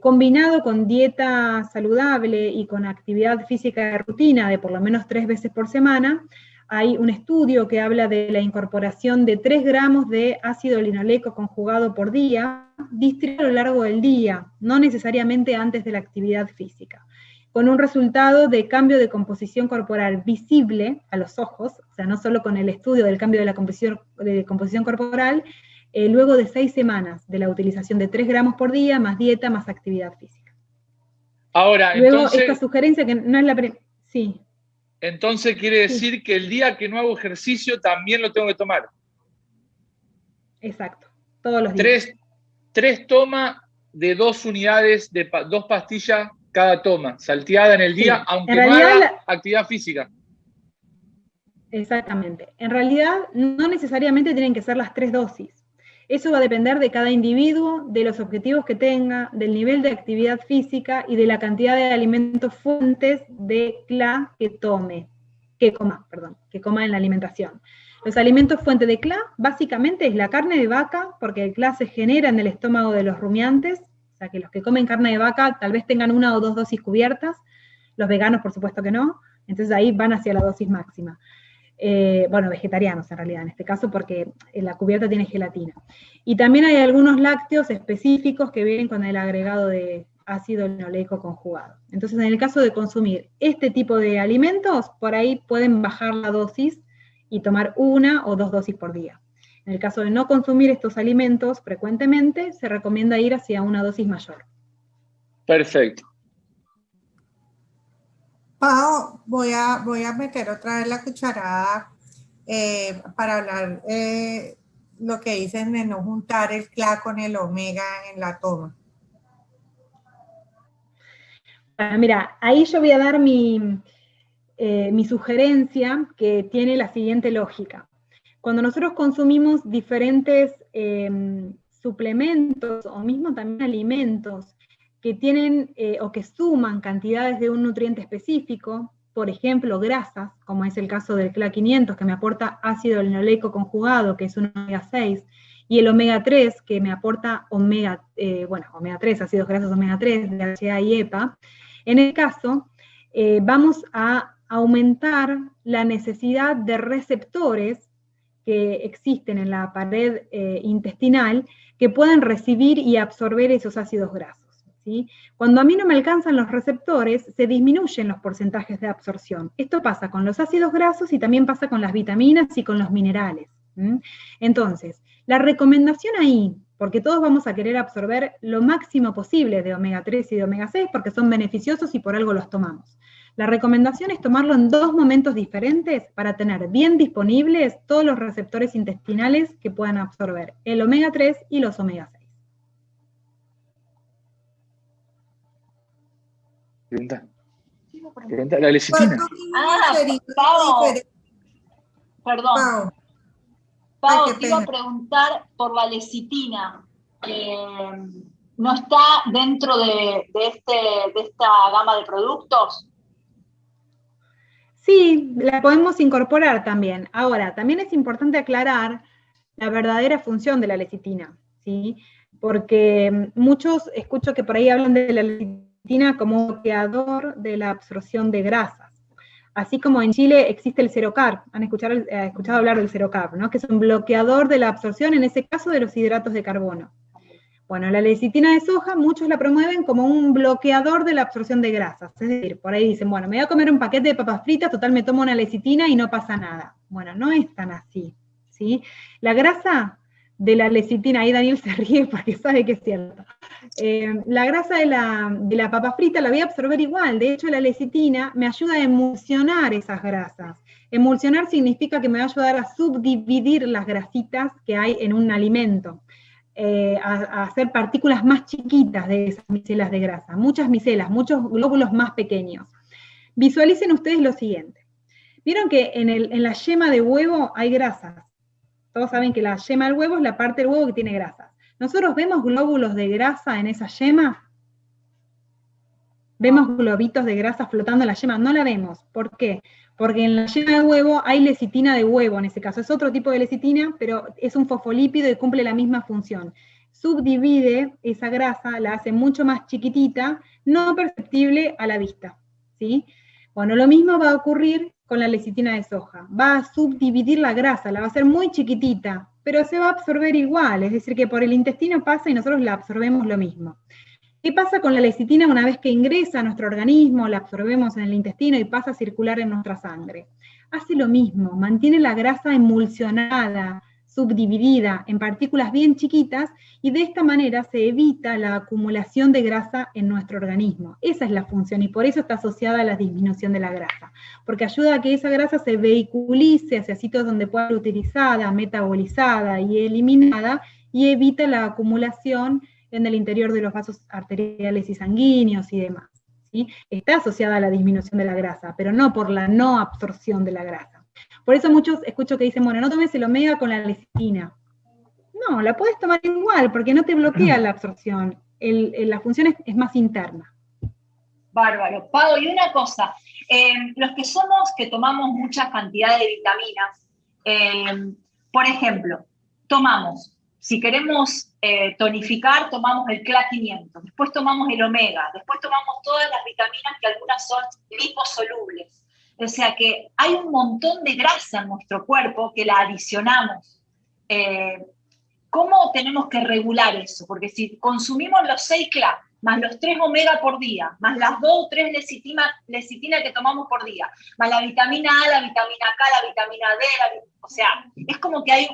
combinado con dieta saludable y con actividad física de rutina de por lo menos 3 veces por semana. Hay un estudio que habla de la incorporación de 3 gramos de ácido linoleico conjugado por día, distribuido a lo largo del día, no necesariamente antes de la actividad física, con un resultado de cambio de composición corporal visible a los ojos, o sea, no solo con el estudio del cambio de la composición corporal, luego de 6 semanas de la utilización de 3 gramos por día, más dieta, más actividad física. Ahora, luego, entonces, esta sugerencia que no es la primera. Sí. Entonces quiere decir que el día que no hago ejercicio también lo tengo que tomar. Exacto, todos los días. 3 tomas de 2 unidades, de 2 pastillas cada toma, salteada en el día, aunque en realidad, no haga actividad física. Exactamente. En realidad, no necesariamente tienen que ser las 3 dosis. Eso va a depender de cada individuo, de los objetivos que tenga, del nivel de actividad física y de la cantidad de alimentos fuentes de CLA que coma en la alimentación. Los alimentos fuentes de CLA, básicamente, es la carne de vaca, porque el CLA se genera en el estómago de los rumiantes, o sea que los que comen carne de vaca tal vez tengan 1 o 2 dosis cubiertas, los veganos por supuesto que no, entonces ahí van hacia la dosis máxima. Bueno, vegetarianos en realidad en este caso, porque la cubierta tiene gelatina. Y también hay algunos lácteos específicos que vienen con el agregado de ácido linoleico conjugado. Entonces, en el caso de consumir este tipo de alimentos, por ahí pueden bajar la dosis y tomar 1 o 2 dosis por día. En el caso de no consumir estos alimentos frecuentemente, se recomienda ir hacia una dosis mayor. Perfecto. Pau, voy a meter otra vez la cucharada para hablar lo que dicen de no juntar el CLA con el omega en la toma. Mira, ahí yo voy a dar mi sugerencia, que tiene la siguiente lógica. Cuando nosotros consumimos diferentes suplementos o mismo también alimentos que tienen o que suman cantidades de un nutriente específico, por ejemplo grasas, como es el caso del CLA 500, que me aporta ácido linoleico conjugado, que es un omega 6, y el omega 3, que me aporta omega 3, ácidos grasos omega 3, DHA y EPA, en el caso vamos a aumentar la necesidad de receptores que existen en la pared intestinal que puedan recibir y absorber esos ácidos grasos. ¿Sí? Cuando a mí no me alcanzan los receptores, se disminuyen los porcentajes de absorción. Esto pasa con los ácidos grasos y también pasa con las vitaminas y con los minerales. Entonces, la recomendación ahí, porque todos vamos a querer absorber lo máximo posible de omega 3 y de omega 6 porque son beneficiosos y por algo los tomamos. La recomendación es tomarlo en 2 momentos diferentes para tener bien disponibles todos los receptores intestinales que puedan absorber el omega 3 y los omega 6. Pregunta la lecitina. Perdón. Pau, te iba a preguntar por la lecitina. ¿No está dentro de esta gama de productos? Sí, la podemos incorporar también. Ahora, también es importante aclarar la verdadera función de la lecitina, ¿sí? Porque muchos escucho que por ahí hablan de la lecitina como bloqueador de la absorción de grasas. Así como en Chile existe el Serocarb, han escuchado hablar del Serocarb, ¿no? Que es un bloqueador de la absorción, en ese caso, de los hidratos de carbono. Bueno, la lecitina de soja, muchos la promueven como un bloqueador de la absorción de grasas. Es decir, por ahí dicen, bueno, me voy a comer un paquete de papas fritas, total me tomo una lecitina y no pasa nada. Bueno, no es tan así, ¿sí? La grasa de la lecitina, ahí Daniel se ríe porque sabe que es cierto. La grasa de la papa frita la voy a absorber igual. De hecho, la lecitina me ayuda a emulsionar esas grasas. Emulsionar significa que me va a ayudar a subdividir las grasitas que hay en un alimento. A hacer partículas más chiquitas de esas micelas de grasa, muchas micelas, muchos glóbulos más pequeños. Visualicen ustedes lo siguiente. Vieron que en la yema de huevo hay grasas. Todos saben que la yema del huevo es la parte del huevo que tiene grasas. ¿Nosotros vemos glóbulos de grasa en esa yema? ¿Vemos globitos de grasa flotando en la yema? No la vemos. ¿Por qué? Porque en la yema de huevo hay lecitina de huevo, en ese caso. Es otro tipo de lecitina, pero es un fosfolípido y cumple la misma función. Subdivide esa grasa, la hace mucho más chiquitita, no perceptible a la vista, ¿sí? Bueno, lo mismo va a ocurrir con la lecitina de soja. Va a subdividir la grasa, la va a hacer muy chiquitita, pero se va a absorber igual, es decir, que por el intestino pasa y nosotros la absorbemos lo mismo. ¿Qué pasa con la lecitina una vez que ingresa a nuestro organismo, la absorbemos en el intestino y pasa a circular en nuestra sangre? Hace lo mismo, mantiene la grasa emulsionada, subdividida en partículas bien chiquitas, y de esta manera se evita la acumulación de grasa en nuestro organismo. Esa es la función, y por eso está asociada a la disminución de la grasa, porque ayuda a que esa grasa se vehiculice hacia sitios donde pueda ser utilizada, metabolizada y eliminada, y evita la acumulación en el interior de los vasos arteriales y sanguíneos y demás, ¿sí? Está asociada a la disminución de la grasa, pero no por la no absorción de la grasa. Por eso muchos escucho que dicen, bueno, no tomes el omega con la lecitina. No, la puedes tomar igual, porque no te bloquea la absorción. La función es más interna. Bárbaro. Pau, y una cosa, los que tomamos muchas cantidades de vitaminas, por ejemplo, si queremos tonificar, tomamos el CLA 500, después tomamos el omega, después tomamos todas las vitaminas que algunas son liposolubles. O sea que hay un montón de grasa en nuestro cuerpo que la adicionamos. ¿Cómo tenemos que regular eso? Porque si consumimos los 6 CLA más los 3 omega por día, más las 2 o 3 lecitina que tomamos por día, más la vitamina A, la vitamina K, la vitamina D, o sea, es como que hay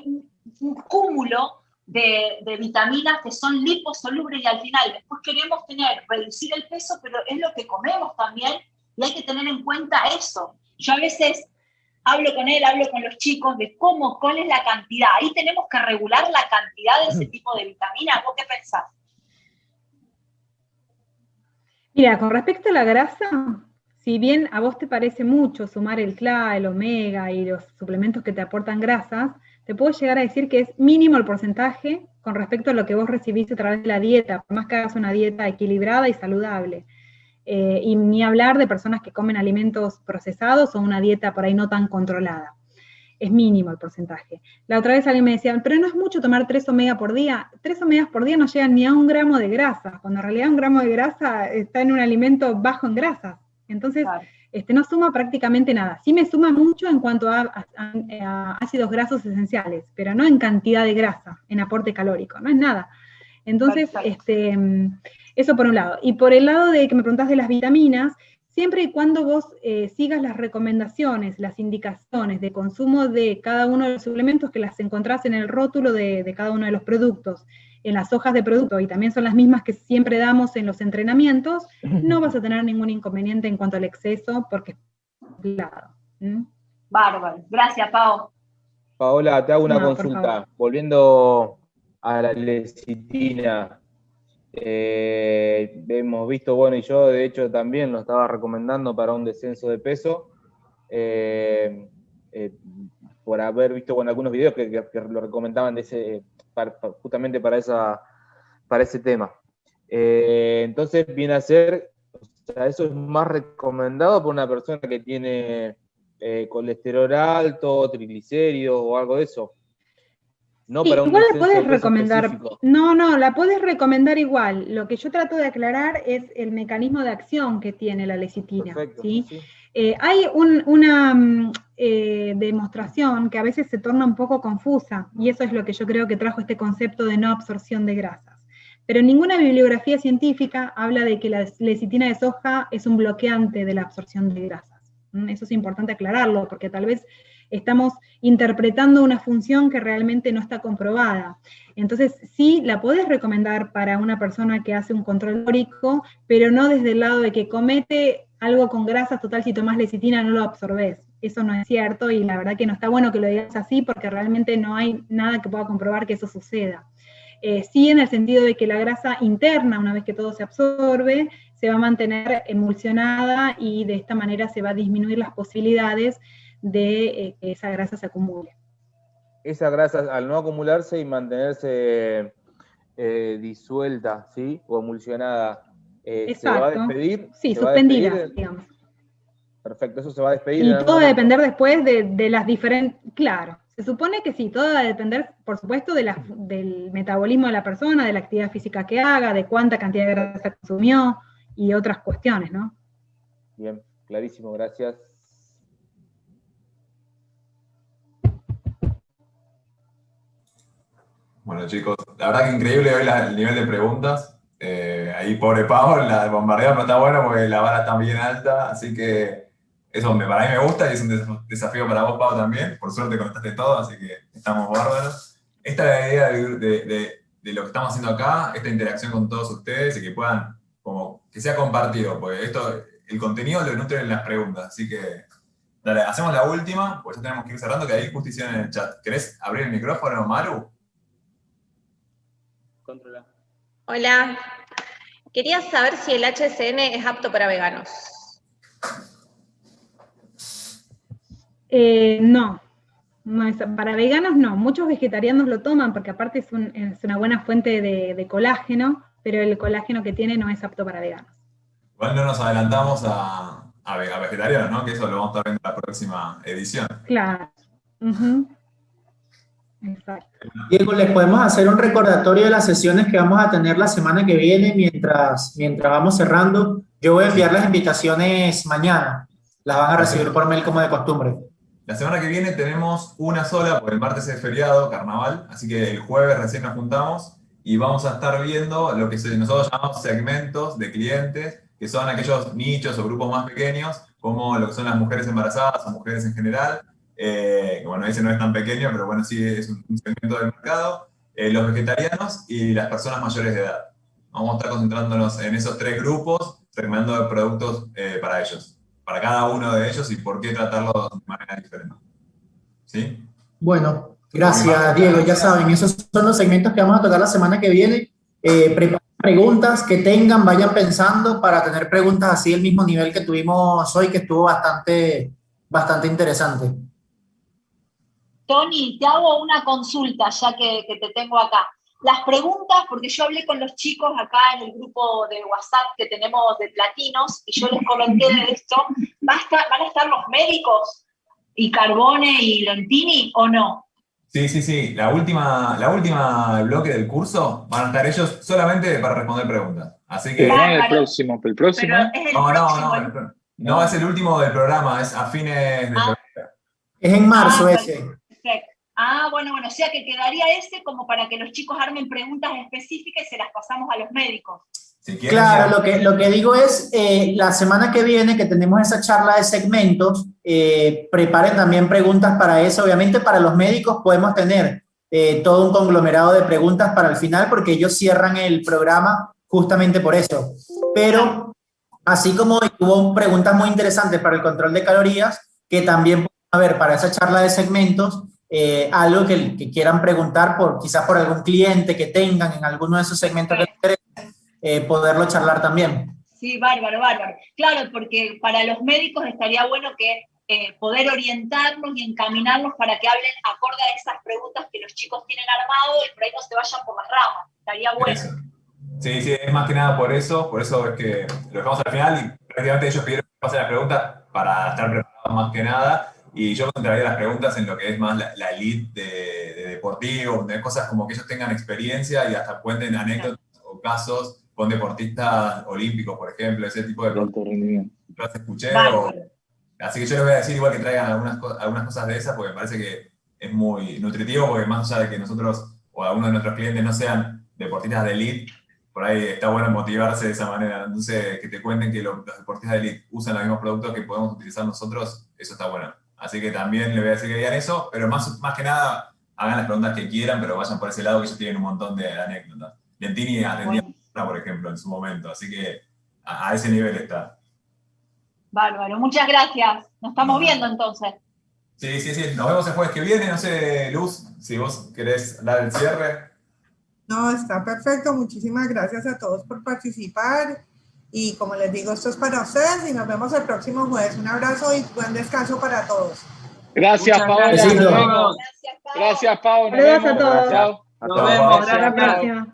un cúmulo de vitaminas que son liposolubles y al final después queremos reducir el peso, pero es lo que comemos también y hay que tener en cuenta eso. Yo a veces hablo con él, hablo con los chicos de cuál es la cantidad. Ahí tenemos que regular la cantidad de ese tipo de vitaminas. ¿Vos qué pensás? Mira, con respecto a la grasa, si bien a vos te parece mucho sumar el CLA, el omega y los suplementos que te aportan grasas, te puedo llegar a decir que es mínimo el porcentaje con respecto a lo que vos recibiste a través de la dieta, por más que hagas una dieta equilibrada y saludable. Y ni hablar de personas que comen alimentos procesados o una dieta por ahí no tan controlada. Es mínimo el porcentaje. La otra vez alguien me decía, pero no es mucho tomar 3 omega por día. 3 omegas por día no llegan ni a 1 gramo de grasa, cuando en realidad 1 gramo de grasa está en un alimento bajo en grasas. Entonces, claro, no suma prácticamente nada. Sí me suma mucho en cuanto a ácidos grasos esenciales, pero no en cantidad de grasa, en aporte calórico, no es nada. Entonces, eso por un lado. Y por el lado de que me preguntás de las vitaminas, siempre y cuando vos sigas las recomendaciones, las indicaciones de consumo de cada uno de los suplementos que las encontrás en el rótulo de cada uno de los productos, en las hojas de producto, y también son las mismas que siempre damos en los entrenamientos, no vas a tener ningún inconveniente en cuanto al exceso, porque es claro. Bárbaro. Gracias, Pau. Paola, te hago una consulta. Volviendo a la lecitina, hemos visto, bueno, y yo de hecho también lo estaba recomendando para un descenso de peso, por haber visto, bueno, algunos videos que lo recomendaban justamente para ese tema. Entonces viene a ser, o sea, eso es más recomendado por una persona que tiene colesterol alto, triglicéridos o algo de eso. No, sí, para un igual la puedes recomendar. Específico. No, la puedes recomendar igual. Lo que yo trato de aclarar es el mecanismo de acción que tiene la lecitina. Perfecto, ¿sí? Sí. Hay una demostración que a veces se torna un poco confusa, y eso es lo que yo creo que trajo este concepto de no absorción de grasas. Pero ninguna bibliografía científica habla de que la lecitina de soja es un bloqueante de la absorción de grasas. Eso es importante aclararlo, porque tal vez estamos interpretando una función que realmente no está comprobada. Entonces, sí, la podés recomendar para una persona que hace un control calórico, pero no desde el lado de que comete algo con grasas, total, si tomás lecitina no lo absorbés. Eso no es cierto, y la verdad que no está bueno que lo digas así, porque realmente no hay nada que pueda comprobar que eso suceda. Sí, en el sentido de que la grasa interna, una vez que todo se absorbe, se va a mantener emulsionada, y de esta manera se va a disminuir las posibilidades de que esa grasa se acumule. Esa grasa, al no acumularse y mantenerse disuelta, ¿sí? O emulsionada, ¿se va a despedir? Sí, suspendida, digamos. Perfecto, eso se va a despedir. Y todo va a depender después de las diferentes... Claro, se supone que sí, todo va a depender, por supuesto, del metabolismo de la persona, de la actividad física que haga, de cuánta cantidad de grasa consumió y otras cuestiones, ¿no? Bien, clarísimo, gracias. Bueno, chicos, la verdad que increíble hoy el nivel de preguntas. Ahí, pobre Pau, la bombardea, pero está bueno porque la vara está bien alta, así que eso para mí me gusta y es un desafío para vos, Pau, también. Por suerte contaste todo, así que estamos bárbaros. Esta es la idea de lo que estamos haciendo acá, esta interacción con todos ustedes y que puedan, como que sea compartido, porque el contenido lo nutren las preguntas, así que dale, hacemos la última, pues ya tenemos que ir cerrando, que ahí justo hicieron en el chat. ¿Querés abrir el micrófono, Maru? Controla. Hola, quería saber si el HCN es apto para veganos. No, para veganos no. Muchos vegetarianos lo toman porque aparte es una buena fuente de colágeno, pero el colágeno que tiene no es apto para veganos. Igual no nos adelantamos a vegetarianos, ¿no? Que eso lo vamos a estar viendo en la próxima edición. Claro. Exacto. Diego, ¿les podemos hacer un recordatorio de las sesiones que vamos a tener la semana que viene mientras vamos cerrando? Yo voy a enviar las invitaciones mañana. Las van a recibir por mail como de costumbre. La semana que viene tenemos una sola, porque el martes es feriado, carnaval, así que el jueves recién nos juntamos. y vamos a estar viendo lo que nosotros llamamos segmentos de clientes, que son aquellos nichos o grupos más pequeños, como lo que son las mujeres embarazadas o mujeres en general, que bueno, ese no es tan pequeño, pero bueno, sí es un segmento del mercado, los vegetarianos y las personas mayores de edad. Vamos a estar concentrándonos en esos 3 grupos, segmentando productos para ellos, para cada uno de ellos y por qué tratarlos de manera diferente. ¿Sí? Bueno, gracias Diego, ya saben, esos son los segmentos que vamos a tocar la semana que viene. Preparen preguntas que tengan, vayan pensando para tener preguntas así del mismo nivel que tuvimos hoy, que estuvo bastante interesante. Tony, te hago una consulta ya que te tengo acá. Las preguntas, porque yo hablé con los chicos acá en el grupo de WhatsApp que tenemos de platinos y yo les comenté de esto, ¿van a estar los médicos y Carbone y Lentini o no? Sí. La última bloque del curso van a estar ellos solamente para responder preguntas. Así que... no el próximo. Pero es el próximo. No, es el último del programa, es a fines de febrero. Es en marzo ese. Perfecto. Bueno, o sea que quedaría ese como para que los chicos armen preguntas específicas y se las pasamos a los médicos. Si quieren, claro, lo que digo es, la semana que viene que tenemos esa charla de segmentos, preparen también preguntas para eso. Obviamente para los médicos podemos tener todo un conglomerado de preguntas para el final porque ellos cierran el programa justamente por eso. Pero así como hubo preguntas muy interesantes para el control de calorías, que también pueden haber para esa charla de segmentos, algo que quieran preguntar quizás por algún cliente que tengan en alguno de esos segmentos que les interesen, poderlo charlar también. Sí, bárbaro. Claro, porque para los médicos estaría bueno que poder orientarlos y encaminarlos para que hablen acorde a esas preguntas que los chicos tienen armado y por ahí no se vayan por las ramas. Estaría bueno. Eso. Sí, es más que nada por eso es que lo dejamos al final y prácticamente ellos pidieron que pasen las preguntas para estar preparados más que nada. Y yo concentraría las preguntas en lo que es más la elite de deportivo, de cosas como que ellos tengan experiencia y hasta cuenten anécdotas o casos con deportistas olímpicos, por ejemplo, ese tipo de alto rendimiento. Los escuché. Así que yo les voy a decir igual que traigan algunas cosas de esas, porque me parece que es muy nutritivo, porque más allá de que nosotros o algunos de nuestros clientes no sean deportistas de elite, por ahí está bueno motivarse de esa manera. Entonces, que te cuenten que los deportistas de elite usan los mismos productos que podemos utilizar nosotros, eso está bueno. Así que también les voy a decir que digan eso, pero más que nada hagan las preguntas que quieran, pero vayan por ese lado que ellos tienen un montón de anécdotas. Lentini atendía una, por ejemplo, en su momento, así que a ese nivel está. Bárbaro, muchas gracias. Nos estamos viendo entonces. Sí. Nos vemos el jueves que viene. No sé, Luz, si vos querés dar el cierre. No, está perfecto. Muchísimas gracias a todos por participar. Y como les digo, esto es para ustedes y nos vemos el próximo jueves. Un abrazo y buen descanso para todos. Gracias, Paola. Nos vemos. Gracias, Pau. Saludos a todos. Chao. Nos vemos. Hasta la próxima.